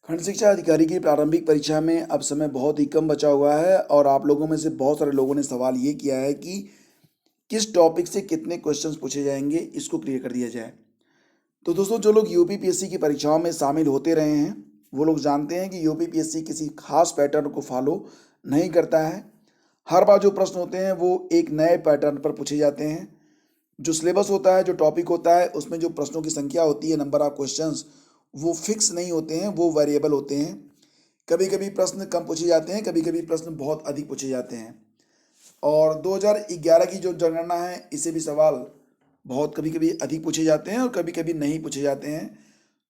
खंड शिक्षा अधिकारी की प्रारंभिक परीक्षा में अब समय बहुत ही कम बचा हुआ है और आप लोगों में से बहुत सारे लोगों ने सवाल ये किया है कि किस टॉपिक से कितने क्वेश्चंस पूछे जाएंगे, इसको क्लियर कर दिया जाए। तो दोस्तों, जो लोग यूपीपीएससी की परीक्षाओं में शामिल होते रहे हैं वो लोग जानते हैं कि यूपीपीएससी किसी खास पैटर्न को फॉलो नहीं करता है। हर बार जो प्रश्न होते हैं वो एक नए पैटर्न पर पूछे जाते हैं। जो सिलेबस होता है, जो टॉपिक होता है, उसमें जो प्रश्नों की संख्या होती है, नंबर ऑफ क्वेश्चंस, वो फिक्स नहीं होते हैं, वो वेरिएबल होते हैं। कभी कभी प्रश्न कम पूछे जाते हैं, कभी कभी प्रश्न बहुत अधिक पूछे जाते हैं। और 2011 की जो जनगणना है, इसे भी सवाल बहुत कभी कभी अधिक पूछे जाते हैं और कभी कभी नहीं पूछे जाते हैं।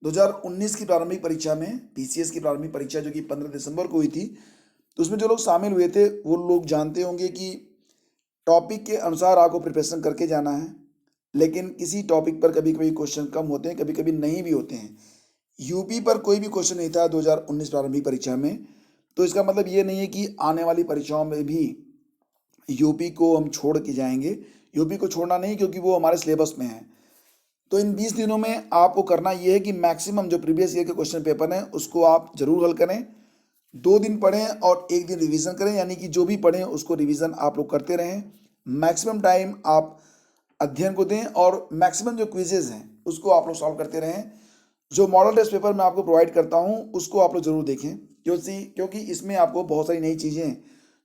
2019 की प्रारंभिक परीक्षा में, पीसीएस की प्रारंभिक परीक्षा जो कि 15 दिसंबर को हुई थी, तो उसमें जो लोग शामिल हुए थे वो लोग जानते होंगे कि टॉपिक के अनुसार आपको प्रिपरेशन करके जाना है। लेकिन किसी टॉपिक पर कभी कभी क्वेश्चन कम होते हैं, कभी कभी नहीं भी होते हैं। यूपी पर कोई भी क्वेश्चन नहीं था 2019 प्रारंभिक परीक्षा में। तो इसका मतलब ये नहीं है कि आने वाली परीक्षाओं में भी यूपी को हम छोड़ के जाएंगे। यूपी को छोड़ना नहीं, क्योंकि वो हमारे सिलेबस में है। तो इन 20 दिनों में आपको करना ये है कि मैक्सिमम जो प्रीवियस ईयर के क्वेश्चन पेपर हैं उसको आप जरूर हल करें। 2 दिन पढ़ें और 1 दिन रिवीजन करें, यानी कि जो भी पढ़ें उसको रिवीजन आप लोग करते रहें। मैक्सिमम टाइम आप अध्ययन को दें और मैक्सिमम जो क्विजेज हैं उसको आप लोग सॉल्व करते रहें। जो मॉडल टेस्ट पेपर मैं आपको प्रोवाइड करता हूं उसको आप लोग जरूर देखें, क्योंकि इसमें आपको बहुत सारी नई चीज़ें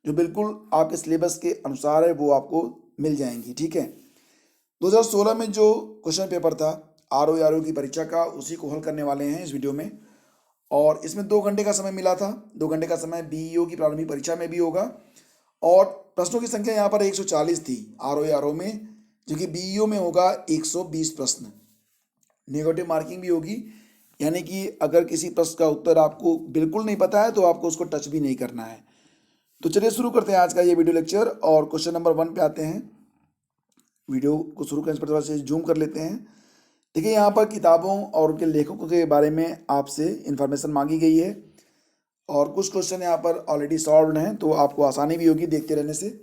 जो बिल्कुल आपके सिलेबस के अनुसार है वो आपको मिल जाएंगी। ठीक है। 2016 में जो क्वेश्चन पेपर था आरओ की परीक्षा का, उसी को हल करने वाले हैं इस वीडियो में। और इसमें 2 घंटे का समय मिला था। 2 घंटे का समय बीईओ की प्रारंभिक परीक्षा में भी होगा। और प्रश्नों की संख्या यहाँ पर 140 थी आरओ में, जो कि बीईओ में होगा 120 प्रश्न। नेगेटिव मार्किंग भी होगी, यानी कि अगर किसी प्रश्न का उत्तर आपको बिल्कुल नहीं पता है तो आपको उसको टच भी नहीं करना है। तो चलिए शुरू करते हैं आज का ये वीडियो लेक्चर और क्वेश्चन नंबर 1 पे आते हैं। वीडियो को शुरू करने से थोड़ा सा जूम कर लेते हैं। देखिए, यहाँ पर किताबों और उनके लेखकों के बारे में आपसे इंफॉर्मेशन मांगी गई है और कुछ क्वेश्चन यहाँ पर ऑलरेडी सॉल्व हैं, तो आपको आसानी भी होगी देखते रहने से।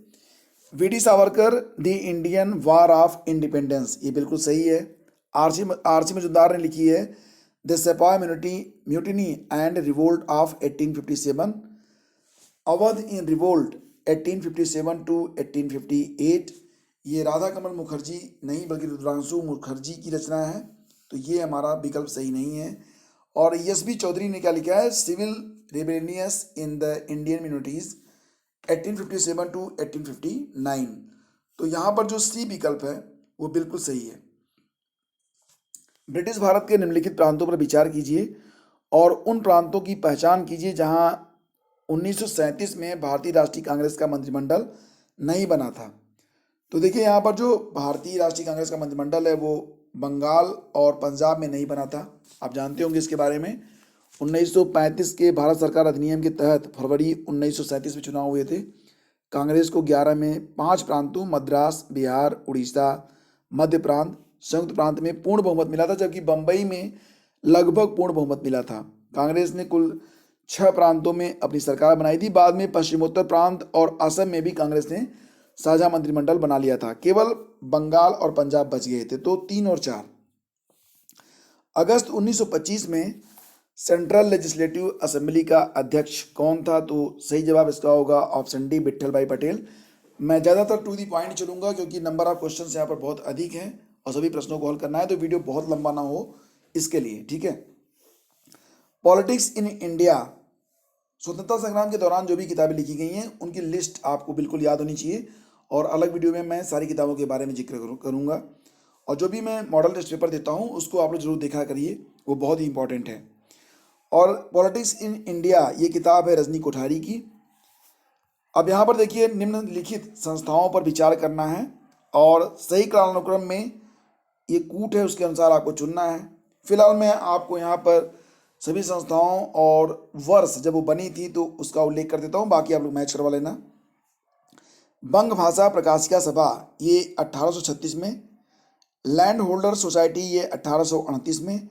V D Savarkar the Indian war of independence, ये बिल्कुल सही है। आरसी मजुमदार ने लिखी है the sepoy mutiny and revolt of 1857, Awadh in revolt 1857 to 1858। ये राधा कमल मुखर्जी नहीं बल्कि रुद्रांशु मुखर्जी की रचना है, तो ये हमारा विकल्प सही नहीं है। और यस बी चौधरी ने क्या लिखा है, civil rebellious in the Indian minorities 1857 to 1859। तो यहाँ पर जो सी विकल्प है वो बिल्कुल सही है। ब्रिटिश भारत के निम्नलिखित प्रांतों पर विचार कीजिए और उन प्रांतों की पहचान कीजिए जहां 1937 में भारतीय राष्ट्रीय कांग्रेस का मंत्रिमंडल नहीं बना था। तो देखिए, यहाँ पर जो भारतीय राष्ट्रीय कांग्रेस का मंत्रिमंडल है वो बंगाल और पंजाब में नहीं बना था। आप जानते होंगे इसके बारे में। 1935 के भारत सरकार अधिनियम के तहत फरवरी 1937 में चुनाव हुए थे। कांग्रेस को 11 में 5 प्रांतों मद्रास, बिहार, उड़ीसा, मध्य प्रांत, संयुक्त प्रांत में पूर्ण बहुमत मिला था, जबकि बम्बई में लगभग पूर्ण बहुमत मिला था। कांग्रेस ने कुल 6 प्रांतों में अपनी सरकार बनाई थी। बाद में पश्चिमोत्तर प्रांत और असम में भी कांग्रेस ने साझा मंत्रिमंडल बना लिया था। केवल बंगाल और पंजाब बच गए थे। तो 3 और 4। अगस्त 1925 में सेंट्रल लेजिस्लेटिव असेंबली का अध्यक्ष कौन था? तो सही जवाब इसका होगा ऑप्शन डी, विट्ठल भाई पटेल। मैं ज़्यादातर टू दी पॉइंट चलूंगा क्योंकि नंबर ऑफ क्वेश्चंस यहाँ पर बहुत अधिक हैं और सभी प्रश्नों को हल करना है, तो वीडियो बहुत लंबा ना हो इसके लिए। ठीक है। पॉलिटिक्स इन इंडिया, स्वतंत्रता संग्राम के दौरान जो भी किताबें लिखी गई हैं उनकी लिस्ट आपको बिल्कुल याद होनी चाहिए। और अलग वीडियो में मैं सारी किताबों के बारे में जिक्र करूँगा। और जो भी मैं मॉडल टेस्ट पेपर देता हूँ उसको आप लोग जरूर देखा करिए, वो बहुत ही इंपॉर्टेंट है। और पॉलिटिक्स इन इंडिया ये किताब है रजनी कोठारी की। अब यहाँ पर देखिए, निम्नलिखित संस्थाओं पर विचार करना है और सही कालानुक्रम में ये कूट है उसके अनुसार आपको चुनना है। फिलहाल मैं आपको यहाँ पर सभी संस्थाओं और वर्ष जब वो बनी थी तो उसका उल्लेख कर देता हूँ, बाकी आप लोग मैच करवा लेना। बंग भाषा प्रकाशिका सभा ये 1836 में, लैंड होल्डर सोसाइटी ये 1838 में,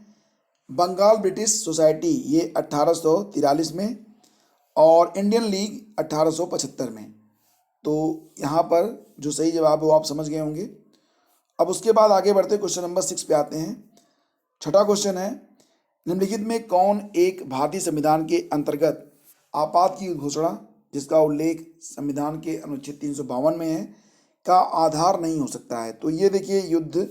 बंगाल ब्रिटिश सोसाइटी ये 1843 में और इंडियन लीग 1875 में। तो यहाँ पर जो सही जवाब है वो आप समझ गए होंगे। अब उसके बाद आगे बढ़ते क्वेश्चन नंबर 6 पे आते हैं। छठा क्वेश्चन है, निम्नलिखित में कौन एक भारतीय संविधान के अंतर्गत आपात की घोषणा, जिसका उल्लेख संविधान के अनुच्छेद 352 में है, का आधार नहीं हो सकता है? तो ये देखिए, युद्ध,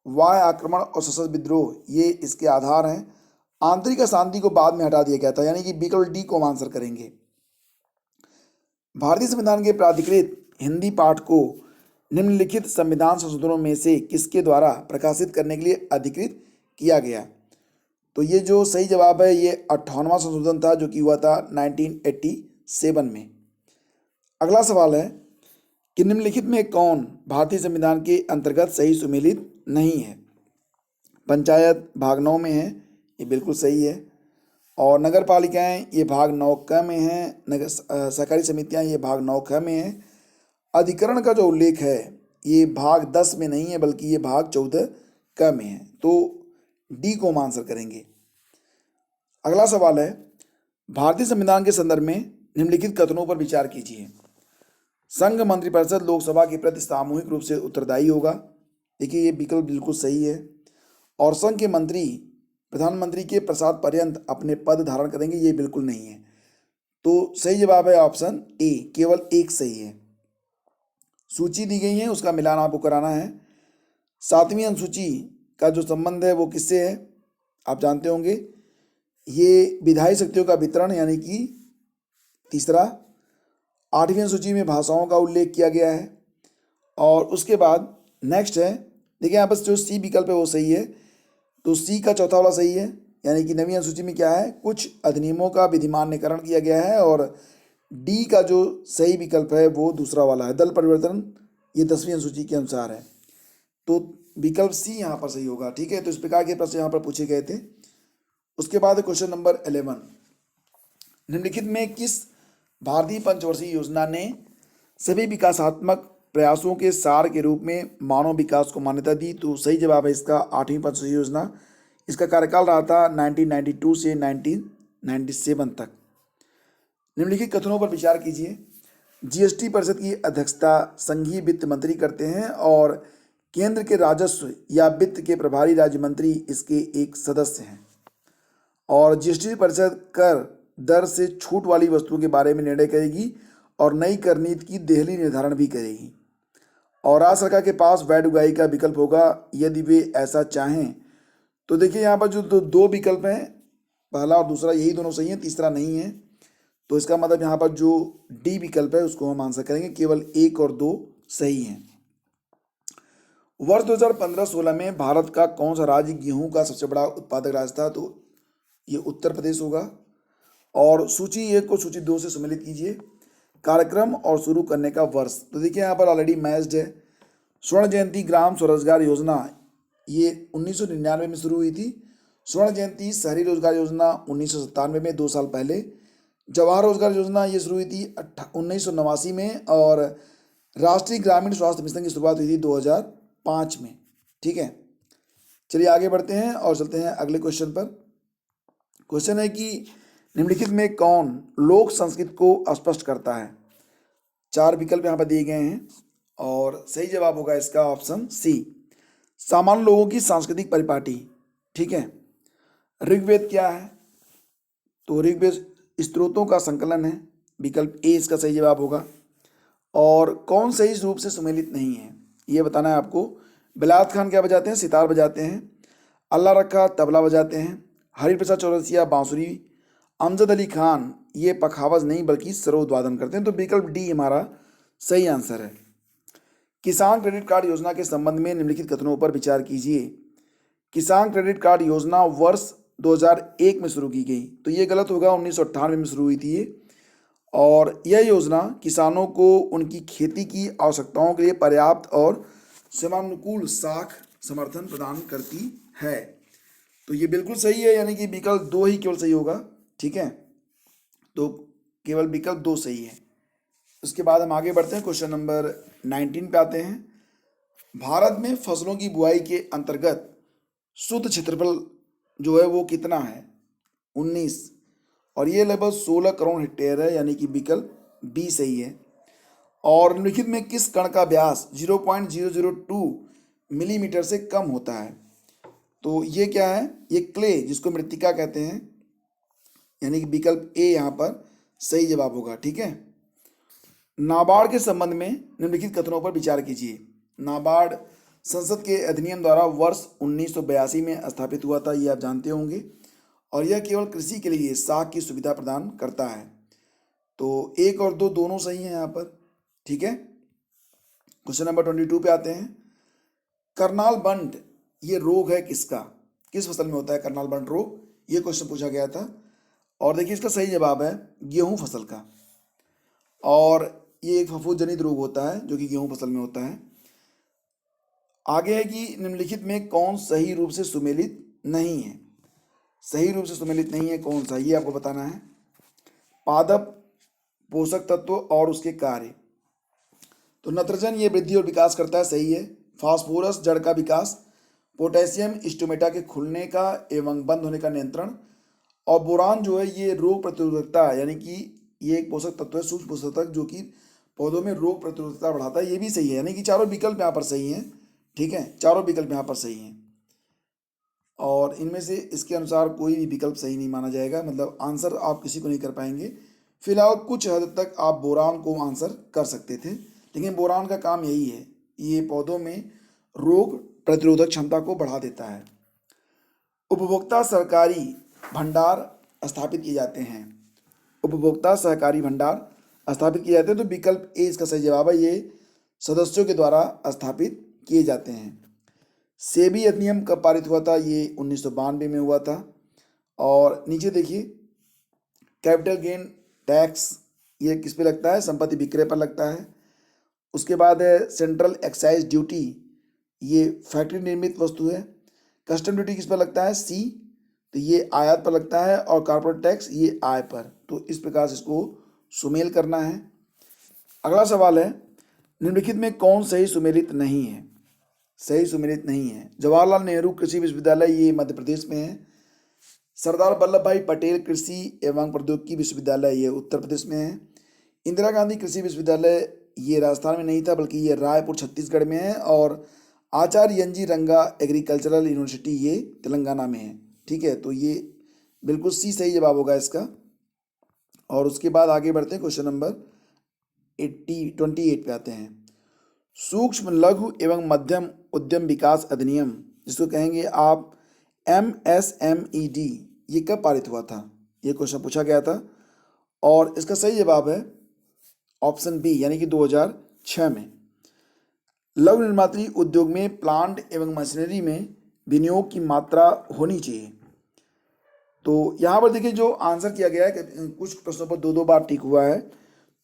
वाह्य आक्रमण और सशस्त्र विद्रोह, ये इसके आधार हैं। आंतरिक अशांति को बाद में हटा दिया गया था, यानी कि विकल्प डी को हम आंसर करेंगे। भारतीय संविधान के प्राधिकृत हिंदी पाठ को निम्नलिखित संविधान संशोधनों में से किसके द्वारा प्रकाशित करने के लिए अधिकृत किया गया? तो ये जो सही जवाब है, ये 58वां संशोधन था, जो कि हुआ था 1987 में। अगला सवाल है कि निम्नलिखित में कौन भारतीय संविधान के अंतर्गत सही सुमेलित नहीं है? पंचायत भाग 9 में है, ये बिल्कुल सही है। और नगर पालिकाएँ ये भाग 9 क में हैं। नगर सहकारी समितियाँ ये भाग 9 ख में हैं। अधिकरण का जो उल्लेख है ये भाग 10 में नहीं है, बल्कि ये भाग 14 क में है। तो डी को हम आंसर करेंगे। अगला सवाल है, भारतीय संविधान के संदर्भ में निम्नलिखित कथनों पर विचार कीजिए। संघ मंत्रिपरिषद लोकसभा के प्रति सामूहिक रूप से उत्तरदायी होगा। देखिए, ये विकल्प बिल्कुल सही है। और संघ के मंत्री प्रधानमंत्री के प्रसाद पर्यंत अपने पद धारण करेंगे, ये बिल्कुल नहीं है। तो सही जवाब है ऑप्शन ए, केवल एक सही है। सूची दी गई है, उसका मिलान आपको कराना है। 7वीं अनुसूची का जो संबंध है वो किससे है, आप जानते होंगे। ये विधायी शक्तियों का वितरण, यानी कि तीसरा। 8वीं अनुसूची में भाषाओं का उल्लेख किया गया है। और उसके बाद नेक्स्ट है, देखिए यहाँ पर जो सी विकल्प है वो सही है, तो सी का चौथा वाला सही है। यानी कि 9वीं अनुसूची में क्या है, कुछ अधिनियमों का विधिमान्यकरण किया गया है। और डी का जो सही विकल्प है वो दूसरा वाला है, दल परिवर्तन, ये 10वीं अनुसूची के अनुसार है। तो विकल्प सी यहाँ पर सही होगा। ठीक है, तो इस प्रकार के प्रश्न यहाँ पर पूछे गए थे। उसके बाद क्वेश्चन नंबर 11, निम्नलिखित में किस भारतीय पंचवर्षीय योजना ने सभी विकासात्मक प्रयासों के सार के रूप में मानव विकास को मान्यता दी? तो सही जवाब है इसका 8वीं पंचवर्षीय योजना। इसका कार्यकाल रहा था 1992 से 1997 तक। निम्नलिखित कथनों पर विचार कीजिए। जीएसटी परिषद की अध्यक्षता संघीय वित्त मंत्री करते हैं और केंद्र के राजस्व या वित्त के प्रभारी राज्य मंत्री इसके एक सदस्य हैं। और जीएसटी परिषद कर दर से छूट वाली वस्तुओं के बारे में निर्णय करेगी और नई कर नीति की देहली निर्धारण भी करेगी। और राज्य सरकार के पास वैट उगाही का विकल्प होगा यदि वे ऐसा चाहें। तो देखिए, यहाँ पर जो दो विकल्प हैं, पहला और दूसरा, यही दोनों सही हैं, तीसरा नहीं है। तो इसका मतलब यहाँ पर जो डी विकल्प है उसको हम आंसर करेंगे, केवल 1 और 2 सही हैं। वर्ष 2015-16 में भारत का कौन सा राज्य गेहूं का सबसे बड़ा उत्पादक राज्य था? तो ये उत्तर प्रदेश होगा। और सूची 1 को सूची 2 से सम्मिलित कीजिए। कार्यक्रम और शुरू करने का वर्ष, तो देखिए यहाँ पर ऑलरेडी मैच्ड है। स्वर्ण जयंती ग्राम स्वरोजगार योजना ये 1999 में शुरू हुई थी। स्वर्ण जयंती शहरी रोजगार योजना 1997 में, 2 साल पहले। जवाहर रोजगार योजना ये शुरू हुई थी 1989 में। और राष्ट्रीय ग्रामीण स्वास्थ्य मिशन की शुरुआत हुई थी 2005 में। ठीक है, चलिए आगे बढ़ते हैं और चलते हैं अगले क्वेश्चन पर। क्वेश्चन है कि निम्नलिखित में कौन लोक संस्कृति को स्पष्ट करता है? 4 विकल्प यहाँ पर दिए गए हैं और सही जवाब होगा इसका ऑप्शन सी, सामान्य लोगों की सांस्कृतिक परिपाटी। ठीक है, ऋग्वेद क्या है? तो ऋग्वेद स्त्रोतों का संकलन है, विकल्प ए इसका सही जवाब होगा। और कौन सही रूप से सुमेलित नहीं है ये बताना है आपको। बिलावत खान क्या बजाते हैं? सितार बजाते हैं। अल्लाह रखा तबला बजाते हैं। हरिप्रसाद चौरसिया बांसुरी। अमजद अली खान ये पखावज नहीं बल्कि सरोद वादन करते हैं। तो विकल्प डी हमारा सही आंसर है। किसान क्रेडिट कार्ड योजना के संबंध में निम्नलिखित कथनों पर विचार कीजिए। किसान क्रेडिट कार्ड योजना वर्ष 2001 में शुरू की गई, तो ये गलत होगा, 1998 में शुरू हुई थी ये। और यह योजना किसानों को उनकी खेती की आवश्यकताओं के लिए पर्याप्त और समयानुकूल साख समर्थन प्रदान करती है। तो ये बिल्कुल सही है, यानी कि विकल्प 2 ही केवल सही होगा। ठीक है, तो केवल विकल्प 2 सही है। उसके बाद हम आगे बढ़ते हैं, क्वेश्चन नंबर 19 पे आते हैं। भारत में फसलों की बुआई के अंतर्गत शुद्ध क्षेत्रफल जो है वो कितना है? 19, और ये लगभग 16 करोड़ हेक्टेयर है, यानी कि विकल्प बी सही है। और निम्नलिखित में किस कण का व्यास 0.002 मिलीमीटर से कम होता है? तो ये क्या है, ये क्ले जिसको मृत्तिका कहते हैं, यानी कि विकल्प ए यहाँ पर सही जवाब होगा। ठीक है। नाबार्ड के संबंध में निम्नलिखित कथनों पर विचार कीजिए। नाबार्ड संसद के अधिनियम द्वारा वर्ष 1982 में स्थापित हुआ था, ये आप जानते होंगे, और यह केवल कृषि के लिए साख की सुविधा प्रदान करता है। तो 1 और 2 दोनों सही हैं यहाँ पर। ठीक है। क्वेश्चन नंबर 22 पे आते हैं। करनाल बंट ये रोग है किसका, किस फसल में होता है करनाल बंट रोग, ये क्वेश्चन पूछा गया था। और देखिए इसका सही जवाब है गेहूं फसल का, और ये एक फफूंद जनित रोग होता है जो कि गेहूं फसल में होता है। आगे है कि निम्नलिखित में कौन सही रूप से सुमेलित नहीं है। सही रूप से सुमेलित नहीं है कौन सा, ये आपको बताना है। पादप, पोषक तत्व और उसके कार्य। तो नत्रजन ये वृद्धि और विकास करता है, सही है। फास्फोरस जड़ का विकास, पोटेशियम स्टोमेटा के खुलने का एवं बंद होने का नियंत्रण, और बोरान जो है ये रोग प्रतिरोधकता, यानी कि ये एक पोषक तत्व है, सूक्ष्म पोषक तत्व जो कि पौधों में रोग प्रतिरोधकता बढ़ाता है, ये भी सही है। यानी कि चारों विकल्प यहाँ पर सही हैं। ठीक है, चारों विकल्प यहाँ पर सही हैं, और इनमें से इसके अनुसार कोई भी विकल्प सही नहीं माना जाएगा, मतलब आंसर आप किसी को नहीं कर पाएंगे। फिलहाल कुछ हद तक आप बोरान को आंसर कर सकते थे, लेकिन बोरान का काम यही है, ये पौधों में रोग प्रतिरोधक क्षमता को बढ़ा देता है। उपभोक्ता सहकारी भंडार स्थापित किए जाते हैं। उपभोक्ता सहकारी भंडार स्थापित किए जाते हैं, तो विकल्प ए इसका सही जवाब है, ये सदस्यों के द्वारा स्थापित किए जाते हैं। सेबी अधिनियम कब पारित हुआ था, ये 1992 में हुआ था। और नीचे देखिए कैपिटल गेन टैक्स, ये किस पे लगता है, संपत्ति विक्रय पर लगता है। उसके बाद है सेंट्रल एक्साइज ड्यूटी, ये फैक्ट्री निर्मित वस्तु है। कस्टम ड्यूटी किस पर लगता है, सी, तो ये आयात पर लगता है। और कॉर्पोरेट टैक्स ये आय पर। तो इस प्रकार से इसको सुमेल करना है। अगला सवाल है, निम्नलिखित में कौन सही सुमेलित नहीं है। सही सुमेलित नहीं है। जवाहरलाल नेहरू कृषि विश्वविद्यालय ये मध्य प्रदेश में है। सरदार वल्लभ भाई पटेल कृषि एवं प्रौद्योगिकी विश्वविद्यालय ये उत्तर प्रदेश में है। इंदिरा गांधी कृषि विश्वविद्यालय ये राजस्थान में नहीं था, बल्कि ये रायपुर छत्तीसगढ़ में है। और आचार्य एन जी रंगा एग्रीकल्चरल यूनिवर्सिटी ये तेलंगाना में है। ठीक है, तो ये बिल्कुल सी सही जवाब होगा इसका। और उसके बाद आगे बढ़ते हैं, क्वेश्चन नंबर 28 पे आते हैं। सूक्ष्म लघु एवं मध्यम उद्यम विकास अधिनियम, जिसको कहेंगे आप MSMED, ये कब पारित हुआ था, ये क्वेश्चन पूछा गया था। और इसका सही जवाब है ऑप्शन बी, यानी कि 2006 में। लघु निर्मात्री उद्योग में प्लांट एवं मशीनरी में विनियोग की मात्रा होनी चाहिए। तो यहाँ पर देखिए जो आंसर किया गया है कि कुछ प्रश्नों पर 2-2 बार टिक हुआ है,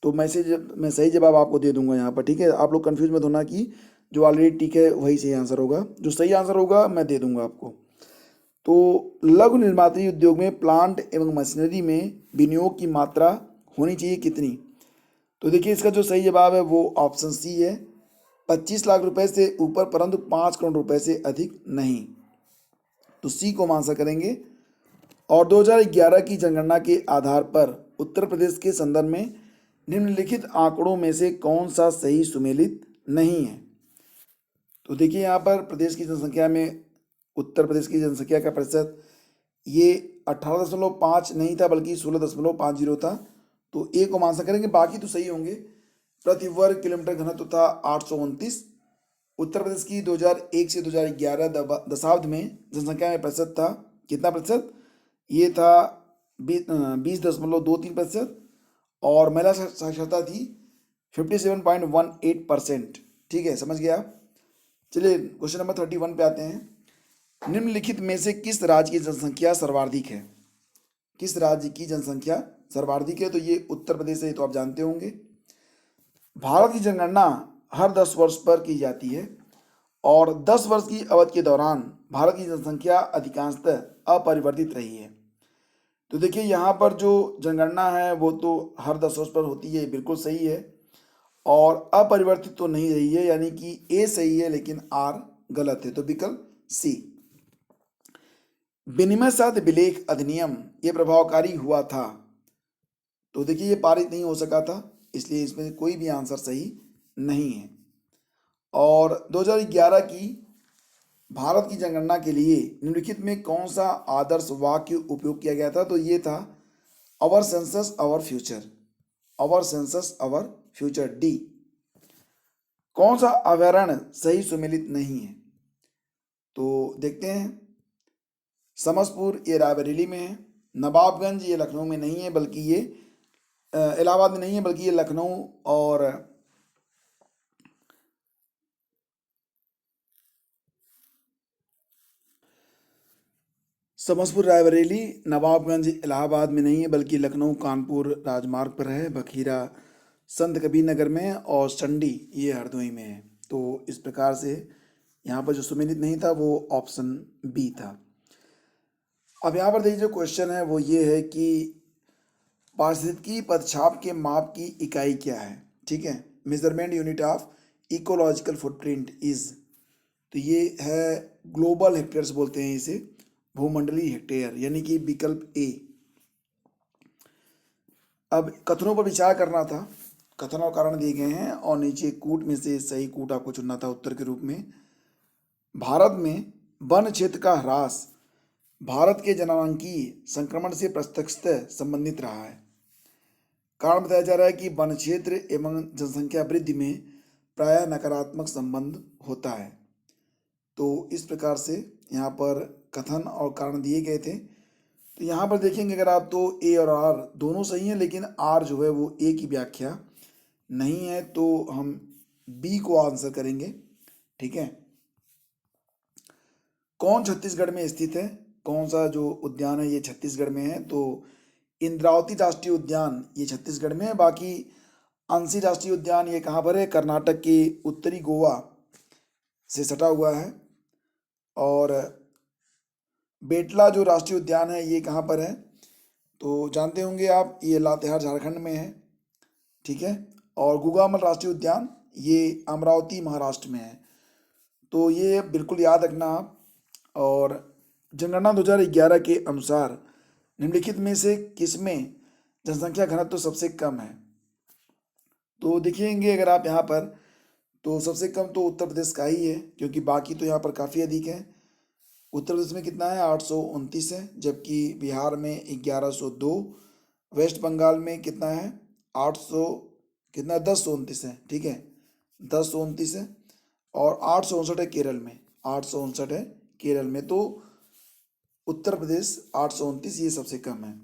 तो मैं सही जवाब आपको दे दूंगा यहाँ पर। ठीक है, आप लोग कंफ्यूज मत होना कि जो ऑलरेडी टिक है वही सही आंसर होगा। जो सही आंसर होगा मैं दे दूंगा आपको। तो लघु निर्मात्री उद्योग में प्लांट एवं मशीनरी में विनियोग की मात्रा होनी चाहिए कितनी, तो देखिए इसका जो सही जवाब है वो ऑप्शन सी है, 25 लाख रुपए से ऊपर परंतु 5 करोड़ रुपए से अधिक नहीं। तो सी को हम आंसर करेंगे। और 2011 की जनगणना के आधार पर उत्तर प्रदेश के संदर्भ में निम्नलिखित आंकड़ों में से कौन सा सही सुमेलित नहीं है। तो देखिए यहाँ पर प्रदेश की जनसंख्या में उत्तर प्रदेश की जनसंख्या का प्रतिशत ये 18.5 नहीं था, बल्कि 16.50 था। तो ए को आंसर करेंगे, बाकी तो सही होंगे। प्रति वर्ग किलोमीटर घनत्व था 829। उत्तर प्रदेश की 2001 से 2011 दशाब्द में जनसंख्या में प्रतिशत था कितना प्रतिशत, ये था 20.23%। और महिला साक्षरता थी 57.18%। ठीक है, समझ गया। चलिए क्वेश्चन नंबर 31 पे आते हैं। निम्नलिखित में से किस राज्य की जनसंख्या सर्वाधिक है। किस राज्य की जनसंख्या सर्वाधिक है, तो ये उत्तर प्रदेश है, ये तो आप जानते होंगे। भारत की जनगणना हर 10 वर्ष पर की जाती है, और 10 वर्ष की अवधि के दौरान भारत की जनसंख्या अधिकांशतः अपरिवर्तित रही है। तो देखिए यहाँ पर जो जनगणना है वो तो हर 10 वर्ष पर होती है, बिल्कुल सही है। और अपरिवर्तित तो नहीं रही है, यानी कि ए सही है लेकिन आर गलत है, तो विकल्प सी। विनिमय शर्त विलेख अधिनियम ये प्रभावकारी हुआ था, तो देखिए ये पारित नहीं हो सका था, इसलिए इसमें कोई भी आंसर सही नहीं है। और 2011 की भारत की जनगणना के लिए निम्नलिखित में कौन सा आदर्श वाक्य उपयोग किया गया था? तो ये था our census our future, our census our future, D. कौन सा अभयारण्य सही सुमेलित नहीं है? तो देखते हैं। समसपुर ये रायबरेली में है, नवाबगंज ये लखनऊ में नहीं है बल्कि ये इलाहाबाद में नहीं है बल्कि ये लखनऊ और समसपुर रायबरेली नवाबगंज इलाहाबाद में नहीं है बल्कि लखनऊ कानपुर राजमार्ग पर है, बखीरा संत कबीर नगर में है और चंडी ये हरदोई में है। तो इस प्रकार से यहाँ पर जो सुमेलित नहीं था वो ऑप्शन बी था। अब यहाँ पर देखिए जो क्वेश्चन है वो ये है कि पारिस्थितिकी पदछाप के माप की इकाई क्या है? ठीक है, measurement unit of ecological footprint is, तो ये है ग्लोबल हेक्टेयर्स बोलते हैं इसे, भूमंडलीय हेक्टेयर, यानी कि विकल्प ए। अब कथनों पर विचार करना था, कथन और कारण दिए गए हैं और नीचे कूट में से सही कूट आपको चुनना था उत्तर के रूप में। भारत में वन क्षेत्र का ह्रास भारत के जननांकीय संक्रमण से प्रत्यक्षतः संबंधित रहा है। कारण बताया जा रहा है कि वन क्षेत्र एवं जनसंख्या वृद्धि में प्रायः नकारात्मक संबंध होता है। तो इस प्रकार से यहाँ पर कथन और कारण दिए गए थे। तो यहाँ पर देखेंगे अगर आप तो ए और आर दोनों सही हैं, लेकिन आर जो है वो ए की व्याख्या नहीं है, तो हम बी को आंसर करेंगे। ठीक है, कौन छत्तीसगढ़ में स्थित है? कौन सा जो उद्यान है ये छत्तीसगढ़ में है? तो इंद्रावती राष्ट्रीय उद्यान ये छत्तीसगढ़ में है। बाकी अंशी राष्ट्रीय उद्यान ये कहाँ पर है? कर्नाटक के उत्तरी गोवा से सटा हुआ है। और बेटला जो राष्ट्रीय उद्यान है ये कहाँ पर है? तो जानते होंगे आप, ये लातेहार झारखंड में है। ठीक है, और गुगामल राष्ट्रीय उद्यान ये अमरावती महाराष्ट्र में है। तो ये बिल्कुल याद रखना आप। और जनगणना 2011 के अनुसार निम्नलिखित में से किसमें जनसंख्या घनत्व सबसे कम है? तो देखिएंगे अगर आप यहाँ पर, तो सबसे कम तो उत्तर प्रदेश का ही है, क्योंकि बाकी तो यहाँ पर काफ़ी अधिक है। उत्तर प्रदेश में कितना है? 829 है, जबकि बिहार में 1102, वेस्ट बंगाल में कितना है? 800, कितना 1029 है। ठीक है, 1029 है, और 859 है केरल में, 859 है केरल में। तो उत्तर प्रदेश 829 ये सबसे कम है।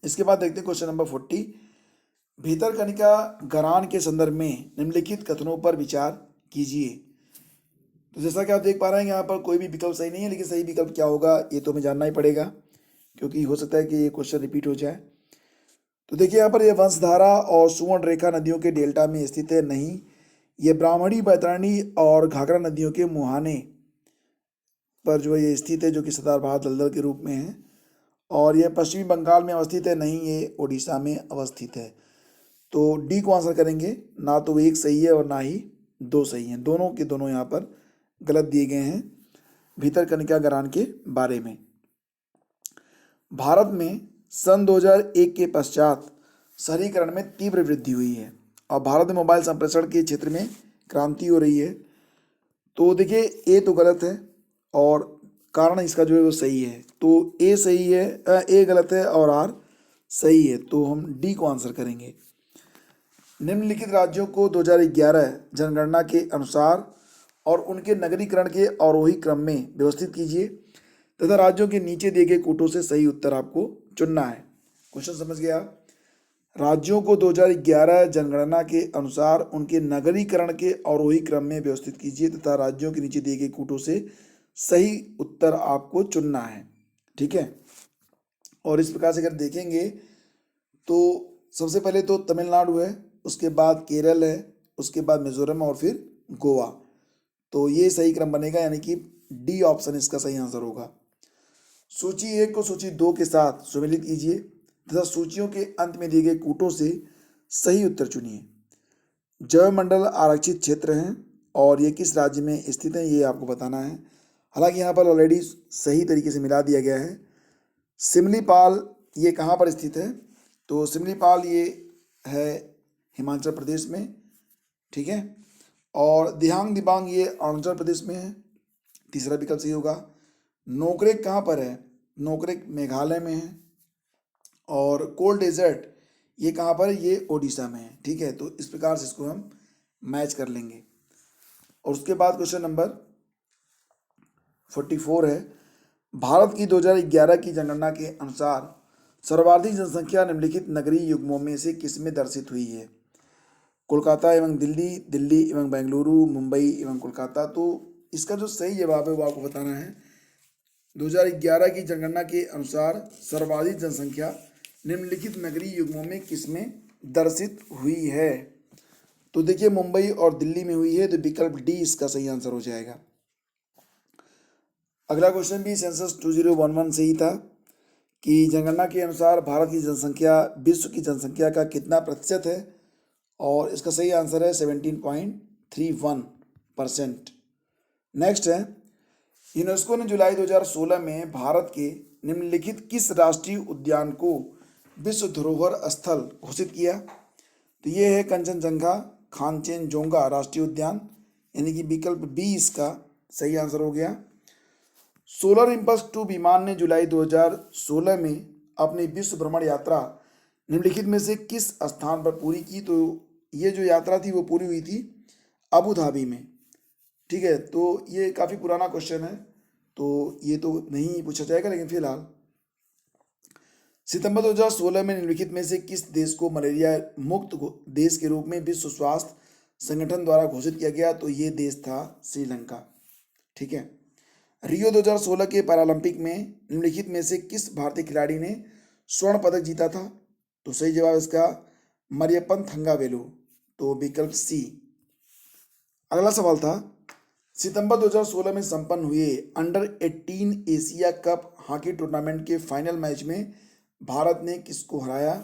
इसके बाद देखते हैं क्वेश्चन नंबर 40। भितरकनिका गरान के संदर्भ में निम्नलिखित कथनों पर विचार कीजिए। तो जैसा कि आप देख पा रहे हैं यहाँ पर कोई भी विकल्प सही नहीं है, लेकिन सही विकल्प क्या होगा ये तो हमें जानना ही पड़ेगा, क्योंकि हो सकता है कि ये क्वेश्चन रिपीट हो जाए। तो देखिए यहाँ पर ये वंशधारा और सुवर्ण रेखा नदियों के डेल्टा में स्थित है, नहीं। ये ब्राह्मणी, बैतरणी और घाघरा नदियों के मुहाने पर जो है ये स्थित है, जो कि सदाबहार दलदल के रूप में है। और यह पश्चिमी बंगाल में अवस्थित है, नहीं, ये उड़ीसा में अवस्थित है। तो डी को आंसर करेंगे। ना तो एक सही है और ना ही दो सही हैं, दोनों के दोनों यहाँ पर गलत दिए गए हैं भितरकनिका गरान के बारे में। भारत में सन 2001 के पश्चात शहरीकरण में तीव्र वृद्धि हुई है और भारत में मोबाइल संप्रेषण के क्षेत्र में क्रांति हो रही है। तो देखिए ए तो गलत है और कारण इसका जो है वो सही है। तो ए सही है, ए गलत है और आर सही है। तो हम डी को आंसर करेंगे। निम्नलिखित राज्यों को 2011 जनगणना के अनुसार और उनके नगरीकरण के आरोही क्रम में व्यवस्थित कीजिए तथा राज्यों के नीचे दिए गए कूटों से सही उत्तर आपको चुनना है। क्वेश्चन समझ गया? राज्यों को 2011 जनगणना के अनुसार उनके नगरीकरण के आरोही क्रम में व्यवस्थित कीजिए तथा राज्यों के नीचे दिए गए कूटों से सही उत्तर आपको चुनना है। ठीक है, और इस प्रकार से अगर देखेंगे तो सबसे पहले तो तमिलनाडु है, उसके बाद केरल है, उसके बाद मिजोरम और फिर गोवा। तो ये सही क्रम बनेगा, यानी कि डी ऑप्शन इसका सही आंसर होगा। सूची 1 को सूची 2 के साथ सुमेलित कीजिए तथा सूचियों के अंत में दिए गए कूटों से सही उत्तर चुनिए। जैवमंडल आरक्षित क्षेत्र हैं और ये किस राज्य में स्थित है ये आपको बताना है। हालांकि यहाँ पर ऑलरेडी सही तरीके से मिला दिया गया है। सिमलीपाल ये कहाँ पर स्थित है? तो सिमलीपाल ये है हिमाचल प्रदेश में। ठीक है, और दिहांग दिबांग ये अरुणाचल प्रदेश में है। तीसरा विकल्प सही होगा। नोकरेक कहाँ पर है? नोकरेक मेघालय में है। और कोल्ड डेजर्ट ये कहाँ पर है? ये ओडिशा में है। ठीक है, तो इस प्रकार से इसको हम मैच कर लेंगे। और उसके बाद क्वेश्चन नंबर 44 है, भारत की 2011 की जनगणना के अनुसार सर्वाधिक जनसंख्या निम्नलिखित नगरीय युग्मों में से किसमें दर्शित हुई है? कोलकाता एवं दिल्ली, दिल्ली एवं बेंगलुरु, मुंबई एवं कोलकाता। तो इसका जो सही जवाब है वो आपको बताना है। 2011 की जनगणना के अनुसार सर्वाधिक जनसंख्या निम्नलिखित नगरीय युग्मों में किसमें दर्शित हुई है? तो देखिए मुंबई और दिल्ली में हुई है, तो विकल्प डी इसका सही आंसर हो जाएगा। अगला क्वेश्चन भी सेंसस 2011 से ही था कि जनगणना के अनुसार भारत की जनसंख्या विश्व की जनसंख्या का कितना प्रतिशत है? और इसका सही आंसर है 17.31%। नेक्स्ट है, यूनेस्को ने जुलाई 2016 में भारत के निम्नलिखित किस राष्ट्रीय उद्यान को विश्व धरोहर स्थल घोषित किया? तो ये है कंचनजंगा खानचेनजोंगा राष्ट्रीय उद्यान, यानी कि विकल्प बी इसका सही आंसर हो गया। सोलर इम्पल्स 2 विमान ने जुलाई 2016 में अपनी विश्व भ्रमण यात्रा निम्नलिखित में से किस स्थान पर पूरी की? तो ये जो यात्रा थी वो पूरी हुई थी अबू धाबी में। ठीक है, तो ये काफ़ी पुराना क्वेश्चन है, तो ये तो नहीं पूछा जाएगा, लेकिन फिलहाल सितंबर 2016 में निम्नलिखित में से किस देश को मलेरिया मुक्त देश के रूप में विश्व स्वास्थ्य संगठन द्वारा घोषित किया गया? तो ये देश था श्रीलंका। ठीक है, रियो 2016 के पैरालंपिक में निम्नलिखित में से किस भारतीय खिलाड़ी ने स्वर्ण पदक जीता था? तो सही जवाब इसका मरियप्पन थंगावेलु, तो विकल्प सी। अगला सवाल था, सितंबर 2016 में संपन्न हुए under 18 Asia cup hockey tournament के फाइनल मैच में भारत ने किसको हराया?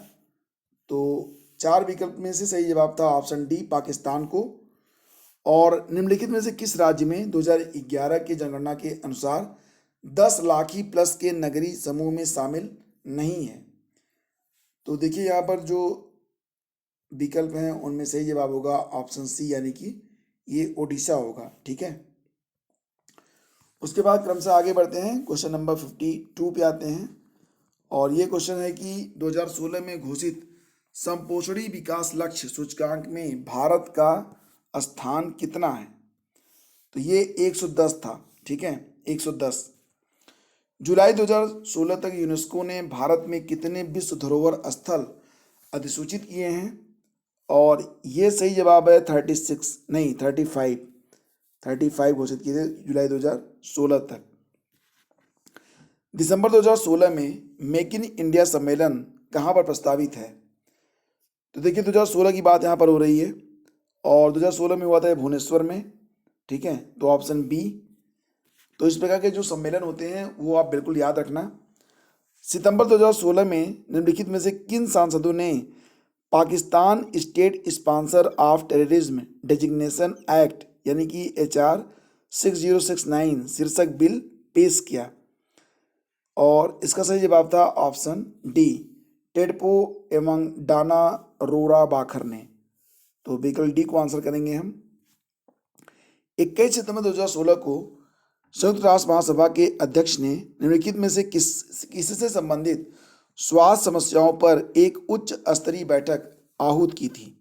तो 4 विकल्प में से सही जवाब था ऑप्शन डी, पाकिस्तान को। और निम्नलिखित में से किस राज्य में 2011 की जनगणना के अनुसार 10 लाख ही प्लस के नगरीय समूह में शामिल नहीं है? तो देखिए यहाँ पर जो विकल्प हैं उनमें सही जवाब होगा ऑप्शन सी, यानी कि ये ओडिशा होगा। ठीक है, उसके बाद क्रम से आगे बढ़ते हैं, क्वेश्चन नंबर 52 पे आते हैं। और ये क्वेश्चन है कि 2016 में घोषित संपोषणी विकास लक्ष्य सूचकांक में भारत का स्थान कितना है? तो ये 110 था। ठीक है, 110। जुलाई 2016 तक यूनेस्को ने भारत में कितने विश्व धरोहर स्थल अधिसूचित किए हैं? और ये सही जवाब है 36 नहीं 35 घोषित किए थे जुलाई 2016 तक। दिसंबर 2016 में मेक इन इंडिया सम्मेलन कहाँ पर प्रस्तावित है? तो देखिए 2016 की बात यहाँ पर हो रही है, और 2016 में हुआ था भुवनेश्वर में। ठीक है, तो ऑप्शन बी। तो इस प्रकार के जो सम्मेलन होते हैं वो आप बिल्कुल याद रखना। सितंबर 2016 में निम्नलिखित में से किन सांसदों ने Pakistan state sponsor of terrorism designation act यानी कि HR 6069 शीर्षक बिल पेश किया? और इसका सही जवाब था ऑप्शन डी, टेडपो एवं डाना रोरा बाखर ने। तो विकल्प डी को आंसर करेंगे हम। 21 सितंबर 2016 को संयुक्त राष्ट्र महासभा के अध्यक्ष ने निम्नलिखित में से किससे संबंधित स्वास्थ्य समस्याओं पर एक उच्च स्तरीय बैठक आहूत की थी?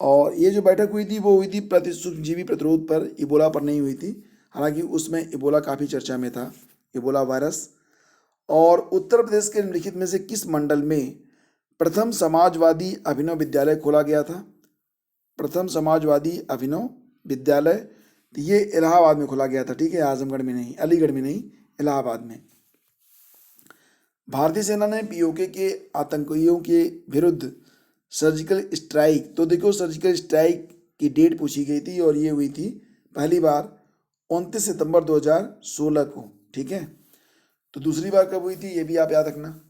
और ये जो बैठक हुई थी वो हुई थी सूक्ष्मजीवी प्रतिरोध पर, इबोला पर नहीं हुई थी। हालांकि उसमें इबोला काफ़ी चर्चा में था, इबोला वायरस। और उत्तर प्रदेश के निम्नलिखित में से किस मंडल में प्रथम समाजवादी अभिनव विद्यालय खोला गया था? प्रथम समाजवादी अभिनव विद्यालय, तो ये इलाहाबाद में खोला गया था। ठीक है, आजमगढ़ में नहीं, अलीगढ़ में नहीं, इलाहाबाद में। भारतीय सेना ने POK के आतंकियों के विरुद्ध सर्जिकल स्ट्राइक, तो देखो सर्जिकल स्ट्राइक की डेट पूछी गई थी और ये हुई थी पहली बार 29 सितंबर 2016 को। ठीक है, तो दूसरी बार कब हुई थी ये भी आप याद रखना।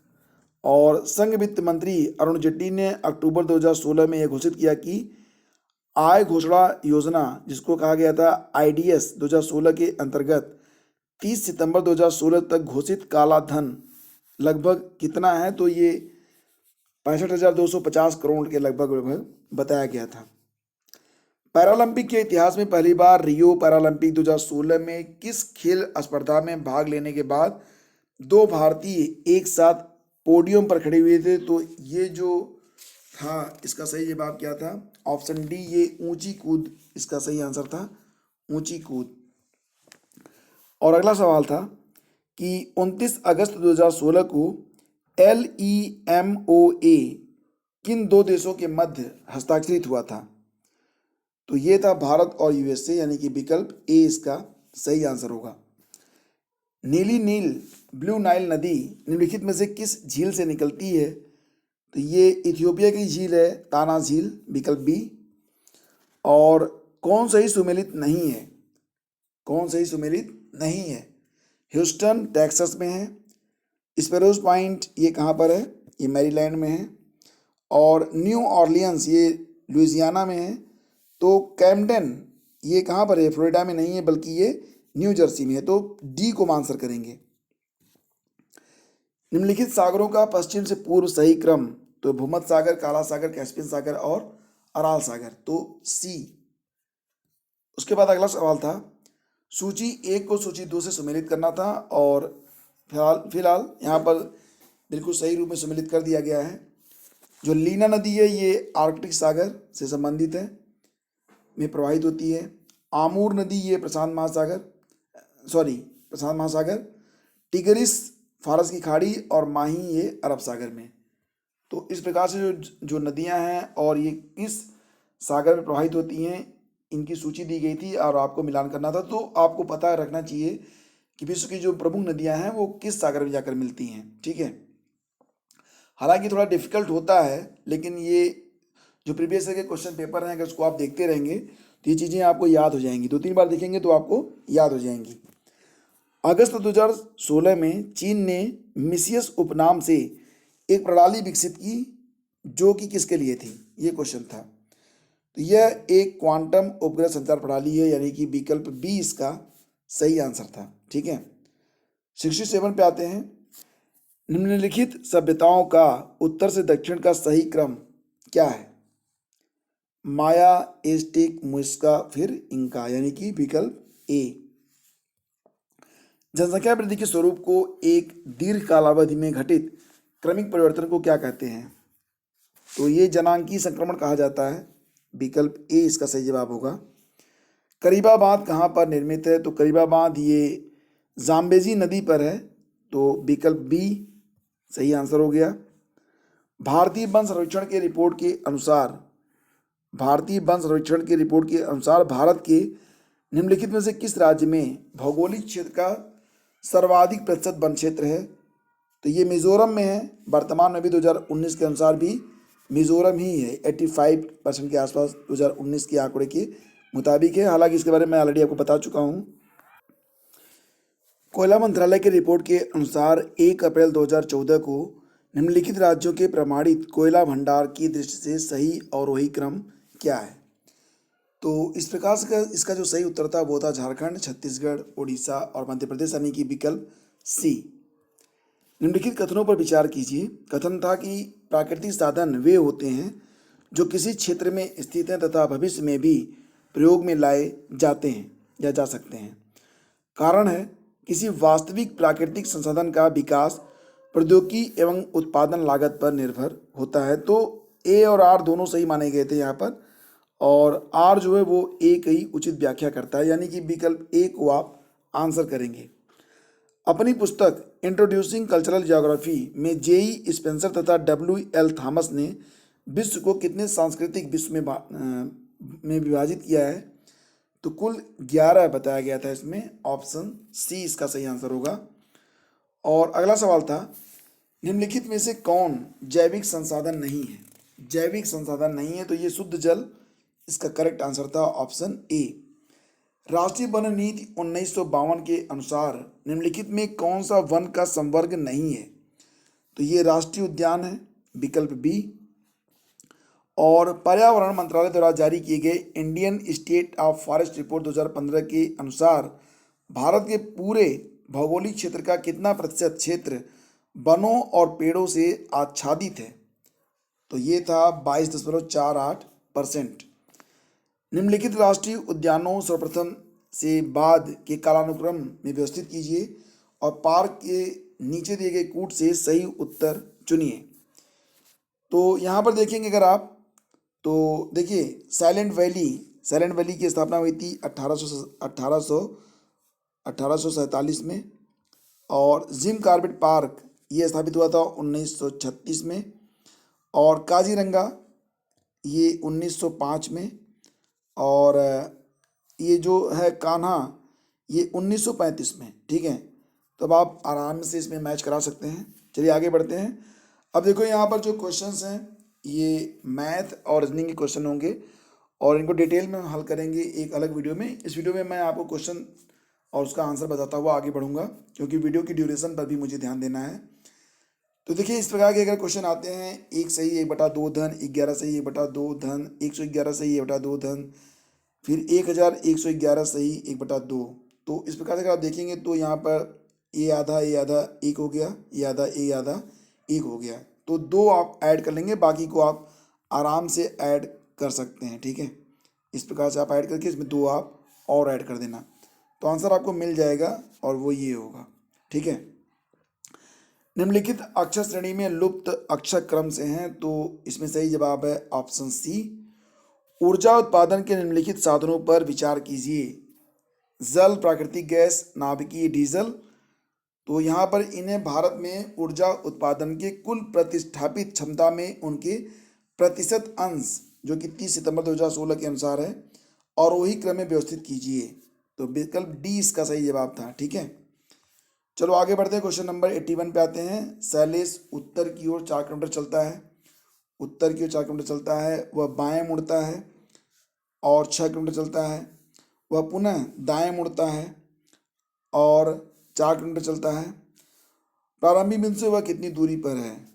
और संघ वित्त मंत्री अरुण जेटली ने अक्टूबर 2016 में यह घोषित किया कि आय घोषणा योजना, जिसको कहा गया था IDS 2016 के अंतर्गत 30 सितंबर 2016 तक घोषित काला धन लगभग कितना है? तो ये 65,250 करोड़ के लगभग बताया गया था। पैरालंपिक के इतिहास में पहली बार रियो पैरालंपिक 2016 में किस खेल स्पर्धा में भाग लेने के बाद दो भारतीय एक साथ पोडियम पर खड़े हुए थे? तो ये जो था इसका सही जवाब क्या था? ऑप्शन डी, ये ऊंची कूद इसका सही आंसर था, ऊंची कूद। और अगला सवाल था कि 29 अगस्त 2016 को LEMOA किन दो देशों के मध्य हस्ताक्षरित हुआ था? तो ये था भारत और यूएसए, यानी कि विकल्प ए इसका सही आंसर होगा। नीली नील ब्लू नाइल नदी निम्नलिखित में से किस झील से निकलती है? तो ये इथियोपिया की झील है, ताना झील, विकल्प बी। और कौन सही सुमेलित नहीं है? कौन सही सुमेलित नहीं है? ह्यूस्टन टेक्सास में है, स्पैरोज पॉइंट ये कहाँ पर है? ये मैरीलैंड में है। और न्यू ऑर्लियंस ये लुइसियाना में है। तो कैम्पडेन ये कहाँ पर है? फ्लोरिडा में नहीं है बल्कि ये न्यू जर्सी में है। तो डी को आंसर करेंगे। निम्नलिखित सागरों का पश्चिम से पूर्व सही क्रम? तो भूमध्य सागर, काला सागर, कैस्पियन सागर और अराल सागर, तो सी। उसके बाद अगला सवाल था, सूची 1 को सूची 2 से सुमेलित करना था और फिलहाल यहाँ पर बिल्कुल सही रूप में सुमेलित कर दिया गया है। जो लीना नदी है ये आर्कटिक सागर से संबंधित है, में प्रवाहित होती है। आमूर नदी ये प्रशांत महासागर। टिगरिस फारस की खाड़ी और माही ये अरब सागर में। तो इस प्रकार से जो नदियां हैं और ये किस सागर में प्रवाहित होती हैं इनकी सूची दी गई थी और आपको मिलान करना था। तो आपको पता रखना चाहिए कि विश्व की जो प्रमुख नदियां हैं वो किस सागर में जाकर मिलती हैं, ठीक है। हालांकि थोड़ा डिफिकल्ट होता है, लेकिन ये जो प्रीवियस ईयर के क्वेश्चन पेपर हैं अगर उसको आप देखते रहेंगे तो ये चीज़ें आपको याद हो जाएंगी, 2-3 बार देखेंगे तो आपको याद हो जाएंगी। अगस्त 2016 में चीन ने मिसियस उपनाम से एक प्रणाली विकसित की जो कि किसके लिए थी? ये क्वेश्चन था। तो यह एक क्वांटम उपग्रह संचार प्रणाली है, यानी कि विकल्प बी इसका सही आंसर था, ठीक है। 67 पे आते हैं। निम्नलिखित सभ्यताओं का उत्तर से दक्षिण का सही क्रम क्या है? माया, एज़टेक, मुइस्का, फिर इंका, यानी कि विकल्प ए। जनसंख्या वृद्धि के स्वरूप को एक दीर्घ कालावधि में घटित क्रमिक परिवर्तन को क्या कहते हैं? तो ये जनांकीय संक्रमण कहा जाता है, विकल्प ए इसका सही जवाब होगा। करीबा बांध कहाँ पर निर्मित है? तो करीबा बांध ये जाम्बेजी नदी पर है, तो विकल्प बी सही आंसर हो गया। भारतीय वन सर्वेक्षण के रिपोर्ट के अनुसार भारत के निम्नलिखित में से किस राज्य में भौगोलिक क्षेत्र का सर्वाधिक प्रतिशत वन क्षेत्र है? तो ये मिजोरम में है। वर्तमान में भी 2019 के अनुसार भी मिजोरम ही है, 85% के आसपास 2019 के आंकड़े के मुताबिक है। हालांकि इसके बारे में मैं ऑलरेडी आपको बता चुका हूँ। कोयला मंत्रालय की रिपोर्ट के अनुसार 1 अप्रैल 2014 को निम्नलिखित राज्यों के प्रमाणित कोयला भंडार की दृष्टि से सही अवरोही क्रम क्या है? तो इस प्रकार से इसका जो सही उत्तर था वो था झारखंड, छत्तीसगढ़, उड़ीसा और मध्य प्रदेश, यानी कि विकल्प सी। निम्नलिखित कथनों पर विचार कीजिए। कथन था कि प्राकृतिक साधन वे होते हैं जो किसी क्षेत्र में स्थित हैं तथा भविष्य में भी प्रयोग में लाए जाते हैं या जा सकते हैं। कारण है किसी वास्तविक प्राकृतिक संसाधन का विकास प्रौद्योगिकी एवं उत्पादन लागत पर निर्भर होता है। तो ए और आर दोनों सही माने गए थे यहाँ पर, और आर जो है वो ए की ही उचित व्याख्या करता है, यानी कि विकल्प ए को आप आंसर करेंगे। अपनी पुस्तक इंट्रोड्यूसिंग कल्चरल ज्योग्राफी में जेई स्पेंसर तथा WL थॉमस ने विश्व को कितने सांस्कृतिक विश्व में विभाजित किया है? तो कुल 11 बताया गया था इसमें, ऑप्शन सी इसका सही आंसर होगा। और अगला सवाल था, निम्नलिखित में से कौन जैविक संसाधन नहीं है? जैविक संसाधन नहीं है तो ये शुद्ध जल इसका करेक्ट आंसर था, ऑप्शन ए। राष्ट्रीय वन नीति 1952 के अनुसार निम्नलिखित में कौन सा वन का संवर्ग नहीं है? तो ये राष्ट्रीय उद्यान है, विकल्प बी। और पर्यावरण मंत्रालय द्वारा जारी किए गए Indian state of forest report 2015 के अनुसार भारत के पूरे भौगोलिक क्षेत्र का कितना प्रतिशत क्षेत्र वनों और पेड़ों से आच्छादित है? तो ये था 22.48%। निम्नलिखित राष्ट्रीय उद्यानों सर्वप्रथम से बाद के कालानुक्रम में व्यवस्थित कीजिए और पार्क के नीचे दिए गए कूट से सही उत्तर चुनिए। तो यहाँ पर देखेंगे अगर आप, तो देखिए साइलेंट वैली की स्थापना हुई थी 1847 में, और जिम कॉर्बेट पार्क ये स्थापित हुआ था 1936 में, और काजीरंगा ये 1905 में, और ये जो है कान्हा ये 1935 में। ठीक है, तो अब आप आराम से इसमें मैच करा सकते हैं। चलिए आगे बढ़ते हैं। अब देखो यहाँ पर जो क्वेश्चंस हैं ये मैथ और रीजनिंग के क्वेश्चन होंगे, और इनको डिटेल में हम हल करेंगे एक अलग वीडियो में। इस वीडियो में मैं आपको क्वेश्चन और उसका आंसर बताता हुआ आगे बढ़ूंगा, क्योंकि वीडियो की ड्यूरेशन पर भी मुझे ध्यान देना है। तो देखिए इस प्रकार के अगर क्वेश्चन आते हैं, 1 सही 1/2 धन 11 सही 1/2 धन 111 सही 1/2 धन, फिर 1111 सही 1/2, तो इस प्रकार से अगर आप देखेंगे तो यहाँ पर ए आधा 1 हो गया, ये आधा 1 हो गया, तो 2 आप ऐड कर लेंगे, बाकी को आप आराम से ऐड कर सकते हैं। ठीक है, इस प्रकार से आप ऐड करके इसमें 2 आप और ऐड कर देना, तो आंसर आपको मिल जाएगा और वो ये होगा। ठीक है, निम्नलिखित अक्षर श्रेणी में लुप्त अक्षर क्रम से हैं, तो इसमें सही जवाब है ऑप्शन सी। ऊर्जा उत्पादन के निम्नलिखित साधनों पर विचार कीजिए। जल, प्राकृतिक गैस, नाभिकीय डीजल। तो यहाँ पर इन्हें भारत में ऊर्जा उत्पादन के कुल प्रतिस्थापित क्षमता में उनके प्रतिशत अंश, जो कि 30 सितंबर 2016 के अनुसार है, और वही क्रम में व्यवस्थित कीजिए। तो विकल्प डी इसका सही जवाब था। ठीक है, चलो आगे बढ़ते हैं। क्वेश्चन नंबर 81 पे आते हैं। शैलेश उत्तर की ओर 4 किलोमीटर चलता है, उत्तर की ओर 4 किलोमीटर चलता है, वह बाएं मुड़ता है और 6 किलोमीटर चलता है, वह पुनः दाएं मुड़ता है और 4 किलोमीटर चलता है। प्रारंभिक बिंदु से वह कितनी दूरी पर है?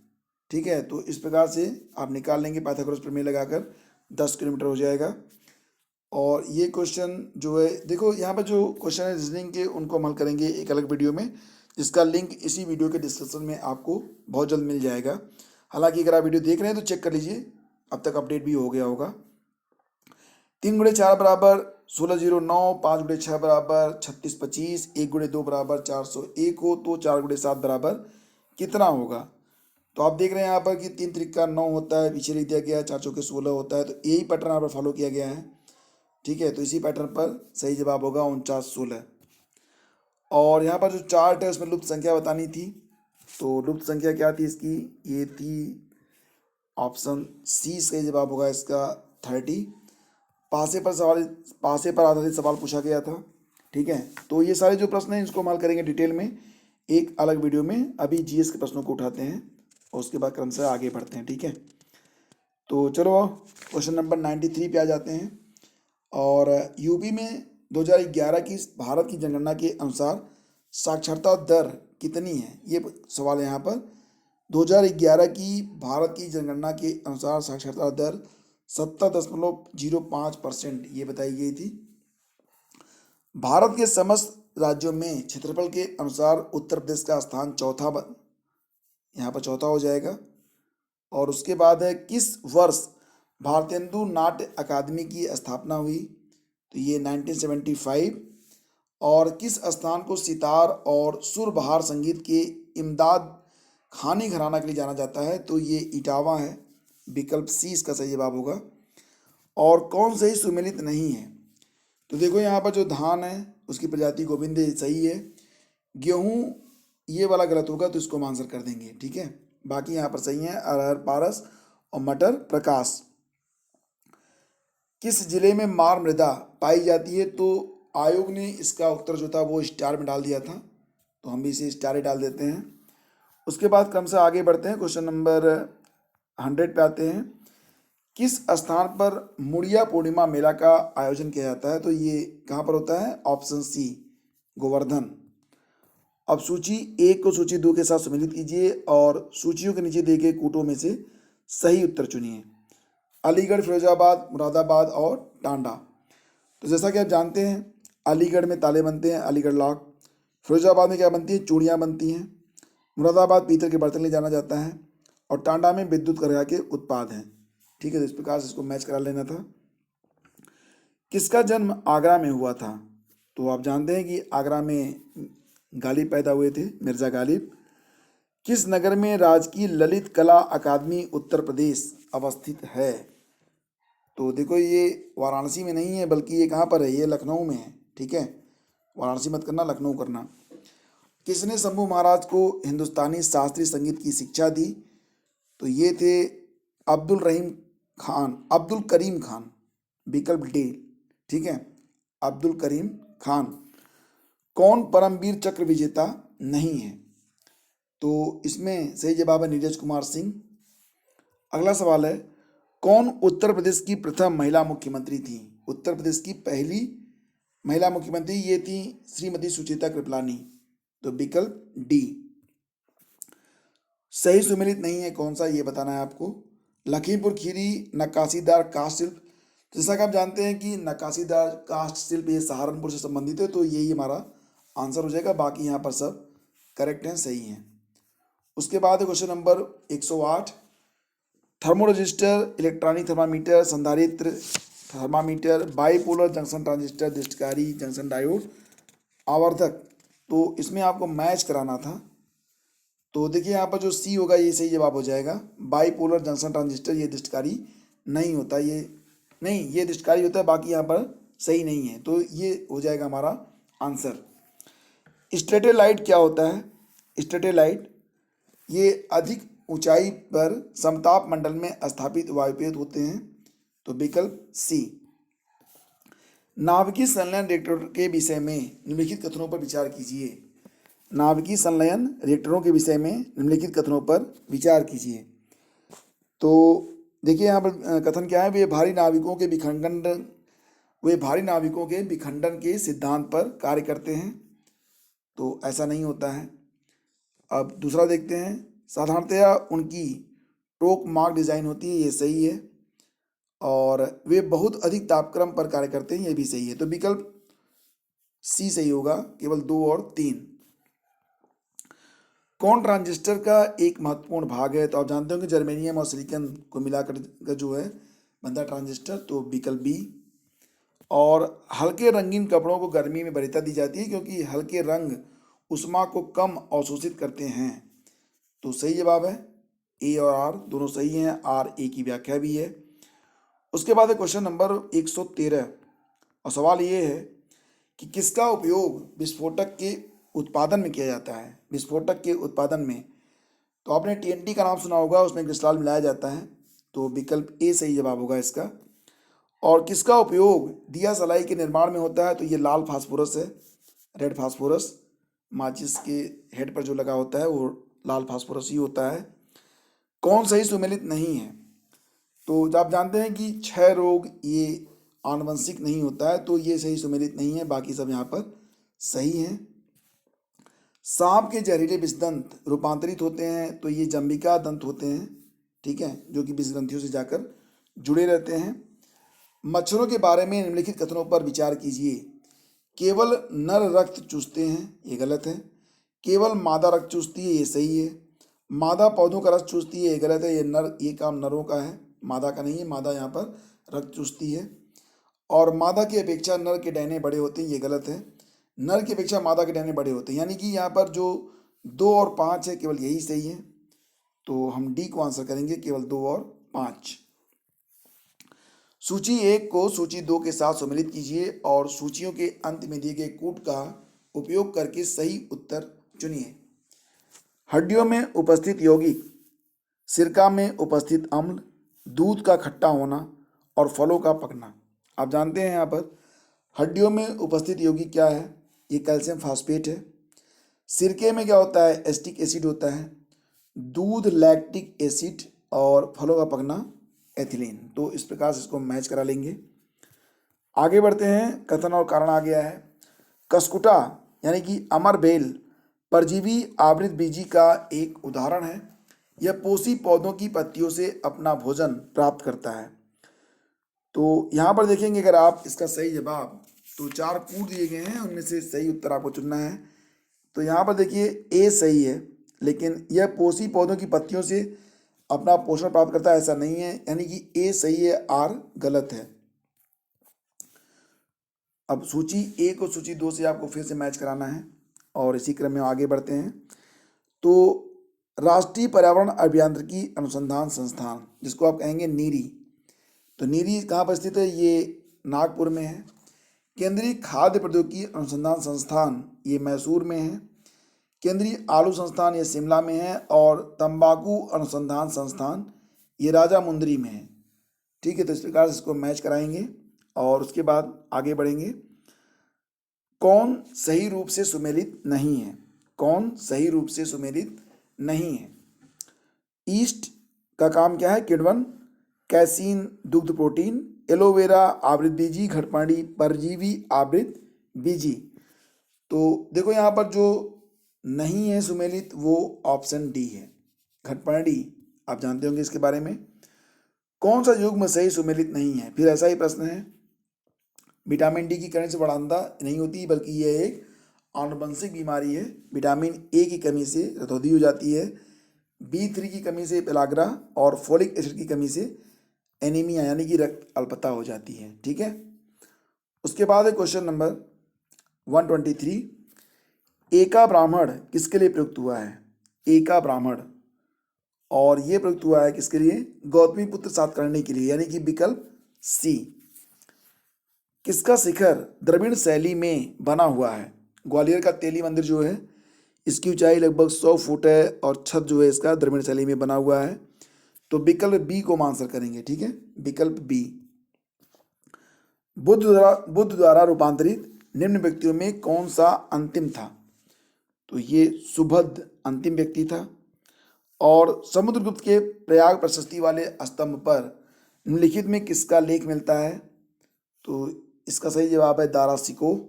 ठीक है, तो इस प्रकार से आप निकाल लेंगे, पाइथागोरस प्रमेय लगाकर 10 किलोमीटर हो जाएगा। और ये क्वेश्चन जो है, देखो यहाँ पर जो क्वेश्चन है रीजनिंग के, उनको हम हल करेंगे एक अलग वीडियो में, जिसका लिंक इसी वीडियो के डिस्क्रिप्शन में आपको बहुत जल्द मिल जाएगा। हालांकि अगर आप वीडियो देख रहे हैं तो चेक कर लीजिए, अब तक अपडेट भी हो गया होगा। 3 × 4 बराबर 1609, 5 × 6 बराबर 3625, 1 × 2 बराबर 401 हो तो 4 × 7 बराबर कितना होगा? तो आप देख रहे हैं यहाँ पर कि 3 त्रिक का 9 होता है, पीछे लिख दिया गया है, 4 चौके 16 होता है, तो यही पैटर्न यहाँ पर फॉलो किया गया है। ठीक है, तो इसी पैटर्न पर सही जवाब होगा 4916। और यहाँ पर जो चार्ट है उसमें लुप्त संख्या बतानी थी, तो लुप्त संख्या क्या थी इसकी? ये थी ऑप्शन सी सही जवाब होगा इसका 30। पासे पर आधारित सवाल पूछा गया था। ठीक है, तो ये सारे जो प्रश्न हैं इसको हम हल करेंगे डिटेल में एक अलग वीडियो में। अभी जीएस के प्रश्नों को उठाते हैं और उसके बाद क्रम से आगे बढ़ते हैं। ठीक है, तो चलो क्वेश्चन नंबर 93 पे आ जाते हैं। और यूपी में 2011 की भारत की जनगणना के अनुसार साक्षरता दर कितनी है? ये सवाल है यहाँ पर। 2011 की भारत की जनगणना के अनुसार साक्षरता दर 70.05% ये बताई गई थी। भारत के समस्त राज्यों में क्षेत्रफल के अनुसार उत्तर प्रदेश का स्थान यहाँ पर चौथा हो जाएगा। और उसके बाद है, किस वर्ष भारतेंदु नाट्य अकादमी की स्थापना हुई? तो ये 1975। और किस स्थान को सितार और सुरबहार संगीत के इमदाद खानी घराना के लिए जाना जाता है? तो ये इटावा है, विकल्प सी इसका सही जवाब होगा। और कौन सही सुमेलित नहीं है? तो देखो यहाँ पर जो धान है उसकी प्रजाति गोविंद सही है, गेहूँ ये वाला गलत होगा, तो इसको हम आंसर कर देंगे। ठीक है, बाकी यहाँ पर सही है, अरहर पारस और मटर प्रकाश। किस जिले में मार मृदा पाई जाती है? तो आयोग ने इसका उत्तर जो था वो स्टार में डाल दिया था, तो हम भी इसे स्टार ही डाल देते हैं। उसके बाद क्रम से आगे बढ़ते हैं। क्वेश्चन नंबर 100 पे आते हैं। किस स्थान पर मुड़िया पूर्णिमा मेला का आयोजन किया जाता है? तो ये कहाँ पर होता है? Option C Govardhan. अब सूची 1 को सूची 2 के साथ सम्मिलित कीजिए और सूचियों के नीचे दिए गए कूटों में से सही उत्तर चुनिए। अलीगढ़, फिरोजाबाद, मुरादाबाद और टांडा। तो जैसा कि आप जानते हैं अलीगढ़ में ताले बनते हैं, अलीगढ़ लॉक। फिरोजाबाद में क्या बनती है? चूड़ियाँ बनती हैं। मुरादाबाद पीतल के बर्तन ले जाना जाता है। और टांडा में विद्युत करघा के उत्पाद हैं। ठीक है, तो इस प्रकार से इसको मैच करा लेना था। किसका जन्म आगरा में हुआ था? तो आप जानते हैं कि आगरा में गालिब पैदा हुए थे, मिर्ज़ा गालिब। किस नगर में राजकीय ललित कला अकादमी उत्तर प्रदेश अवस्थित है? तो देखो ये वाराणसी में नहीं है, बल्कि ये कहाँ पर है, ये लखनऊ में है। ठीक है, वाराणसी मत करना, लखनऊ करना। किसने शंभू महाराज को हिंदुस्तानी शास्त्रीय संगीत की शिक्षा दी? तो ये थे अब्दुल करीम खान, विकल्प डी। ठीक है, अब्दुल करीम खान। कौन परमवीर चक्र विजेता नहीं है? तो इसमें सही जवाब है नीरज कुमार सिंह। अगला सवाल है, कौन उत्तर प्रदेश की प्रथम महिला मुख्यमंत्री थी? उत्तर प्रदेश की पहली महिला मुख्यमंत्री ये थी श्रीमती सुचेता कृपलानी। तो विकल्प डी। सही सुमेलित नहीं है कौन सा, ये बताना है आपको। लखीमपुर खीरी नक्काशीदार काष्ठ शिल्प। जैसा कि आप जानते हैं कि नक्काशीदार काष्ठ शिल्प ये सहारनपुर से संबंधित है, तो यही हमारा आंसर हो जाएगा। बाकी यहाँ पर सब करेक्ट हैं, सही हैं। उसके बाद question number 108, thermoresistor, electronic thermometer, संधारित्र थर्मामीटर, बाईपोलर जंक्शन ट्रांजिस्टर, दृष्टिकारी जंक्शन डायोड, आवर्धक। तो इसमें आपको मैच कराना था। तो देखिए यहाँ पर जो सी होगा ये सही जवाब हो जाएगा। बाईपोलर जंक्शन ट्रांजिस्टर ये दृष्टिकारी नहीं होता, ये दृष्टिकारी होता है, बाकी यहाँ पर सही नहीं है। तो ये हो जाएगा हमारा आंसर। स्ट्रेटेलाइट क्या होता है? स्ट्रेटेलाइट ये अधिक ऊंचाई पर समताप मंडल में स्थापित वायुपेय होते हैं। तो विकल्प सी। नाभिकीय संलयन रिएक्टर के विषय में निम्नलिखित कथनों पर विचार कीजिए। नाभिकीय संलयन रिएक्टरों के विषय में निम्नलिखित कथनों पर विचार कीजिए। तो देखिए यहाँ पर कथन क्या है, वे भारी नाविकों के विखंडन के सिद्धांत पर कार्य करते हैं। तो ऐसा नहीं होता है। अब दूसरा देखते हैं, साधारणतया उनकी टोक मार्क डिजाइन होती है, ये सही है। और वे बहुत अधिक तापक्रम पर कार्य करते हैं, ये भी सही है। तो विकल्प सी सही होगा, केवल 2 और 3। कौन ट्रांजिस्टर का एक महत्वपूर्ण भाग है? तो आप जानते हो कि जर्मेनियम और सिलिकॉन को मिलाकर का जो है बनता है ट्रांजिस्टर। तो विकल्प बी। और हल्के रंगीन कपड़ों को गर्मी में वरीयता दी जाती है क्योंकि हल्के रंग ऊष्मा को कम अवशोषित करते हैं। तो सही जवाब है ए और आर दोनों सही हैं, आर ए की व्याख्या भी है। उसके बाद है क्वेश्चन नंबर 113 और सवाल ये है कि किसका उपयोग विस्फोटक के उत्पादन में किया जाता है? विस्फोटक के उत्पादन में तो आपने टीएनटी का नाम सुना होगा, उसमें क्रिस्टल मिलाया जाता है। तो विकल्प ए सही जवाब होगा इसका। और किसका उपयोग दिया सलाई के निर्माण में होता है? तो ये लाल फास्फोरस है, रेड फास्फोरस। माचिस के हेड पर जो लगा होता है वो लाल फास्फोरस ही होता है। कौन सही सुमेलित नहीं है? तो जब आप जानते हैं कि क्षय रोग ये आनुवंशिक नहीं होता है, तो ये सही सुमेलित नहीं है, बाकी सब यहाँ पर सही हैं। सांप के जहरीले विषदंत रूपांतरित होते हैं, तो ये जंबिका दंत होते हैं। ठीक है, जो कि विषग्रंथियों से जाकर जुड़े रहते हैं। मच्छरों के बारे में निम्नलिखित कथनों पर विचार कीजिए। केवल नर रक्त चूसते हैं, ये गलत है। केवल मादा रक्त चूसती है, ये सही है। मादा पौधों का रस चूसती है, ये गलत है। ये काम नरों का है, मादा का नहीं है। मादा यहाँ पर रक्त चूसती है। और मादा की अपेक्षा नर के डैने बड़े होते हैं, ये गलत है। नर की अपेक्षा मादा के डैने बड़े होते हैं, यानी कि यहाँ पर जो 2 और 5 है केवल यही सही है। तो हम डी को आंसर करेंगे, केवल 2 और 5। सूची 1 को सूची 2 के साथ सम्मिलित कीजिए और सूचियों के अंत में दिए गए कूट का उपयोग करके सही उत्तर चुनिए। हड्डियों में उपस्थित यौगिक, सिरका में उपस्थित अम्ल, दूध का खट्टा होना और फलों का पकना। आप जानते हैं यहाँ पर हड्डियों में उपस्थित यौगिक क्या है? ये कैल्शियम फास्फेट है। सिरके में क्या होता है? एसिटिक एसिड होता है। दूध लैक्टिक एसिड और फलों का पकना एथिलीन। तो इस प्रकार से इसको मैच करा लेंगे। आगे बढ़ते हैं, कथन और कारण आ गया है। कसकुटा यानी कि अमरबेल परजीवी आवृत बीजी का एक उदाहरण है। यह पोषी पौधों की पत्तियों से अपना भोजन प्राप्त करता है। तो यहाँ पर देखेंगे अगर आप इसका सही जवाब, तो 4 कूट दिए गए हैं, उनमें से सही उत्तर आपको चुनना है। तो यहाँ पर देखिए ए सही है, लेकिन यह पोषी पौधों की पत्तियों से अपना पोषण प्राप्त करता है, ऐसा नहीं है, यानी कि ए सही है, आर गलत है। अब सूची 1 और सूची 2 से आपको फिर से मैच कराना है और इसी क्रम में आगे बढ़ते हैं। तो राष्ट्रीय पर्यावरण अभियांत्रिकी अनुसंधान संस्थान, जिसको आप कहेंगे नीरी, तो नीरी कहाँ पर स्थित है? ये नागपुर में है। केंद्रीय खाद्य प्रौद्योगिकी अनुसंधान संस्थान, ये मैसूर में है। केंद्रीय आलू संस्थान, ये शिमला में है। और तंबाकू अनुसंधान संस्थान, ये राजामुंदरी में है। ठीक है, तो इस प्रकार से इसको मैच कराएंगे और उसके बाद आगे बढ़ेंगे। कौन सही रूप से सुमेलित नहीं है? कौन सही रूप से सुमेलित नहीं है? ईस्ट का काम क्या है? किण्वन, कैसीन दुग्ध प्रोटीन, एलोवेरा आवृत बीजी, घटमाड़ी परजीवी आवृत बीजी। तो देखो यहाँ पर जो नहीं है सुमेलित वो ऑप्शन डी है, घटपर्णी। आप जानते होंगे इसके बारे में। कौन सा युग्म सही सुमेलित नहीं है? फिर ऐसा ही प्रश्न है। विटामिन डी की कमी से बढ़ांता नहीं होती, बल्कि यह एक आनुवंशिक बीमारी है। विटामिन ए की कमी से रतौंधी हो जाती है, B3 की कमी से पेलाग्रा, और फोलिक एसिड की कमी से एनीमिया यानी कि रक्त अल्पता हो जाती है। ठीक है, उसके बाद है क्वेश्चन नंबर 123। एका ब्राह्मण किसके लिए प्रयुक्त हुआ है? एका ब्राह्मण, और ये प्रयुक्त हुआ है किसके लिए? गौतमी पुत्र सातकर्णी के लिए, यानी कि विकल्प सी। किसका शिखर द्रविड़ शैली में बना हुआ है? ग्वालियर का तेली मंदिर जो है, इसकी ऊंचाई लगभग 100 फुट है और छत जो है इसका द्रविड़ शैली में बना हुआ है। तो विकल्प बी को हम आंसर करेंगे। ठीक है, विकल्प बी। बुद्ध द्वारा रूपांतरित निम्न व्यक्तियों में कौन सा अंतिम था? तो ये सुभद्र अंतिम व्यक्ति था। और समुद्रगुप्त के प्रयाग प्रशस्ति वाले स्तंभ पर निम्नलिखित में किसका लेख मिलता है? तो इसका सही जवाब है दारा सिकोह।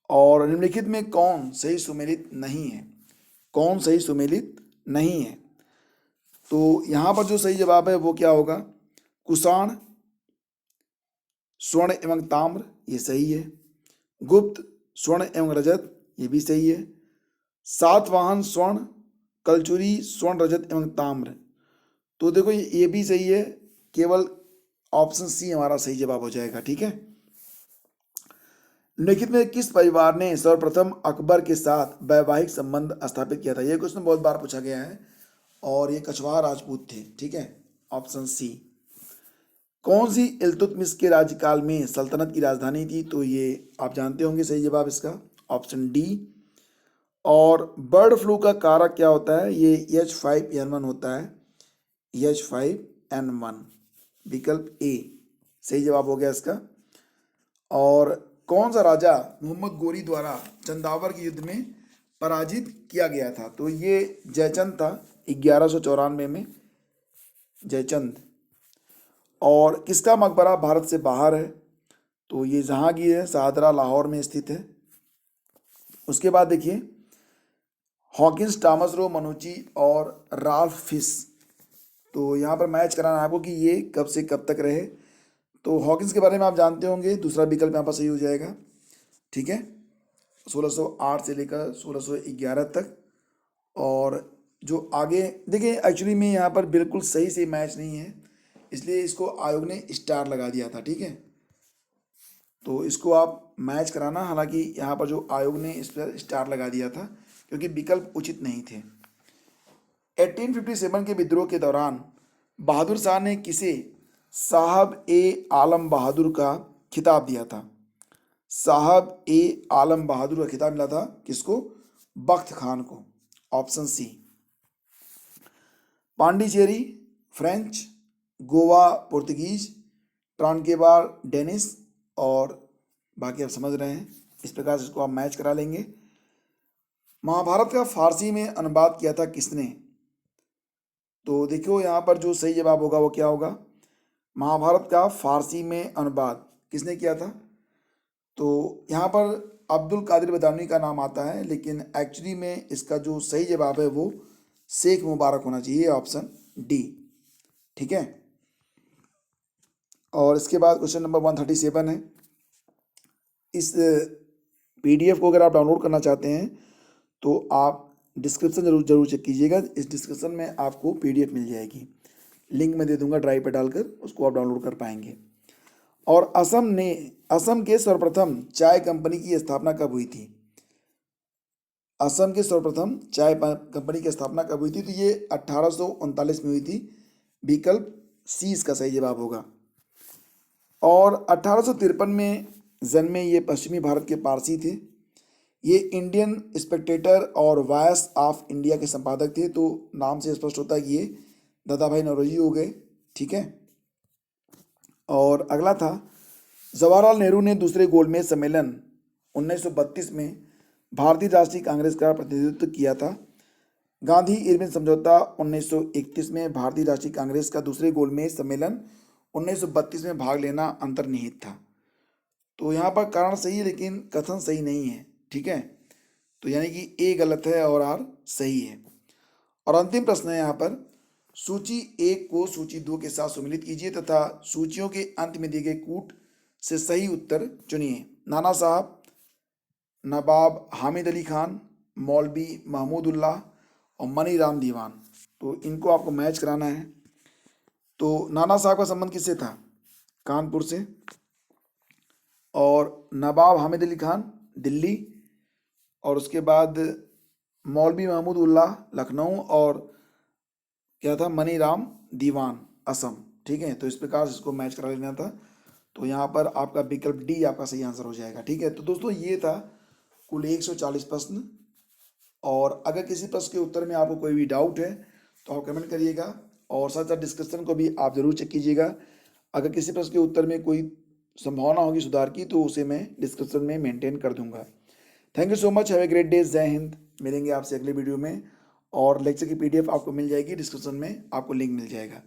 और निम्नलिखित में कौन सही सुमेलित नहीं है? कौन सही सुमेलित नहीं है? तो यहाँ पर जो सही जवाब है वो क्या होगा? कुषाण स्वर्ण एवं ताम्र, ये सही है। गुप्त स्वर्ण एवं रजत, ये भी सही है। सातवाहन स्वर्ण, कलचुरी स्वर्ण रजत एवं ताम्र, तो देखो ये भी सही है। केवल ऑप्शन सी हमारा सही जवाब हो जाएगा। ठीक है, निम्नलिखित में किस परिवार ने सर्वप्रथम अकबर के साथ वैवाहिक संबंध स्थापित किया था? यह क्वेश्चन बहुत बार पूछा गया है और ये कछवाहा राजपूत थे। ठीक है, ऑप्शन सी। कौन सी इल्तुतमिश के राज्यकाल में सल्तनत की राजधानी थी? तो ये आप जानते होंगे सही जवाब इसका, ऑप्शन डी। और बर्ड फ्लू का कारक क्या होता है? ये H5N1 होता है, H5N1, विकल्प ए सही जवाब हो गया इसका। और कौन सा राजा मोहम्मद गोरी द्वारा चंदावर के युद्ध में पराजित किया गया था? तो ये जयचंद था, 1194 में जयचंद। और किसका मकबरा भारत से बाहर है? तो ये जहांगीर है, शाहदरा लाहौर में स्थित है। उसके बाद देखिए हॉकिंस, टॉमस रो, मनुची और राल्फ फिश, तो यहाँ पर मैच कराना है आपको कि ये कब से कब तक रहे। तो हॉकिंस के बारे में आप जानते होंगे, दूसरा विकल्प यहाँ पर सही हो जाएगा। ठीक है, 1608 से लेकर 1611 तक। और जो आगे देखिए एक्चुअली में यहाँ पर बिल्कुल सही से मैच नहीं है, इसलिए इसको आयोग ने स्टार लगा दिया था। ठीक है, तो इसको आप मैच कराना, हालांकि यहाँ पर जो आयोग ने इस पर स्टार लगा दिया था क्योंकि विकल्प उचित नहीं थे। 1857 के विद्रोह के दौरान बहादुर शाह ने किसे साहब ए आलम बहादुर का खिताब दिया था? साहब ए आलम बहादुर का खिताब मिला था किसको? बख्त खान को, option C. Pondicherry French, Goa पुर्तगीज, ट्रांकेबार डेनिश, और बाकी आप समझ रहे हैं। इस प्रकार से इसको आप मैच करा लेंगे। महाभारत का फारसी में अनुवाद किया था किसने? तो देखो यहाँ पर जो सही जवाब होगा वो क्या होगा? महाभारत का फारसी में अनुवाद किसने किया था? तो यहाँ पर अब्दुल कादिर बदामी का नाम आता है, लेकिन एक्चुअली में इसका जो सही जवाब है वो शेख मुबारक होना चाहिए, ऑप्शन डी। ठीक है, और इसके बाद क्वेश्चन नंबर 137 है। इस PDF को अगर आप डाउनलोड करना चाहते हैं तो आप डिस्क्रिप्शन जरूर चेक कीजिएगा। इस डिस्क्रिप्शन में आपको PDF मिल जाएगी, लिंक मैं दे दूंगा ड्राइव पे डालकर, उसको आप डाउनलोड कर पाएंगे। और असम के सर्वप्रथम चाय कंपनी की स्थापना कब हुई थी? असम के सर्वप्रथम कंपनी की स्थापना कब हुई थी? तो ये 1839 में हुई थी। विकल्प सी इसका सही जवाब होगा। और 1853 में जन्मे ये पश्चिमी भारत के पारसी थे। ये इंडियन स्पेक्टेटर और वॉइस ऑफ इंडिया के संपादक थे। तो नाम से स्पष्ट होता है कि ये दादा भाई नौरोजी हो गए। ठीक है। और अगला था, जवाहरलाल नेहरू ने दूसरे गोलमेज सम्मेलन 1932 में भारतीय राष्ट्रीय कांग्रेस का प्रतिनिधित्व किया था। गांधी इरविन समझौता 1931 में भारतीय राष्ट्रीय कांग्रेस का दूसरे गोलमेज सम्मेलन 1932 में भाग लेना अंतर्निहित था। तो यहाँ पर कारण सही है लेकिन कथन सही नहीं है। ठीक है। तो यानी कि ए गलत है और आर सही है। और अंतिम प्रश्न है यहाँ पर, सूची 1 को सूची 2 के साथ सम्मिलित कीजिए तथा सूचियों के अंत में दिए गए कूट से सही उत्तर चुनिए। नाना साहब, नवाब हामिद अली खान, मौलवी महमूदुल्लाह और मनी राम दीवान। तो इनको आपको मैच कराना है। तो नाना साहब का संबंध किससे था? कानपुर से। और नवाब हामिद अली खान दिल्ली, और उसके बाद मौलवी महमूदुल्लाह लखनऊ, और क्या था, मनी राम दीवान असम। ठीक है। तो इस प्रकार से इसको मैच करा लेना था। तो यहाँ पर आपका विकल्प डी आपका सही आंसर हो जाएगा। ठीक है। तो दोस्तों ये था कुल 140 प्रश्न। और अगर किसी प्रश्न के उत्तर में आपको कोई भी डाउट है तो आप कमेंट करिएगा, और साथ साथ डिस्कशन को भी आप ज़रूर चेक कीजिएगा। अगर किसी प्रश्न के उत्तर में कोई संभावना होगी सुधार की तो उसे मैं डिस्क्रिप्शन में मेंटेन कर दूंगा। Thank you so much. Have a great day. जय हिंद। मिलेंगे आपसे अगले वीडियो में। और लेक्चर की PDF आपको मिल जाएगी, डिस्क्रिप्शन में आपको लिंक मिल जाएगा।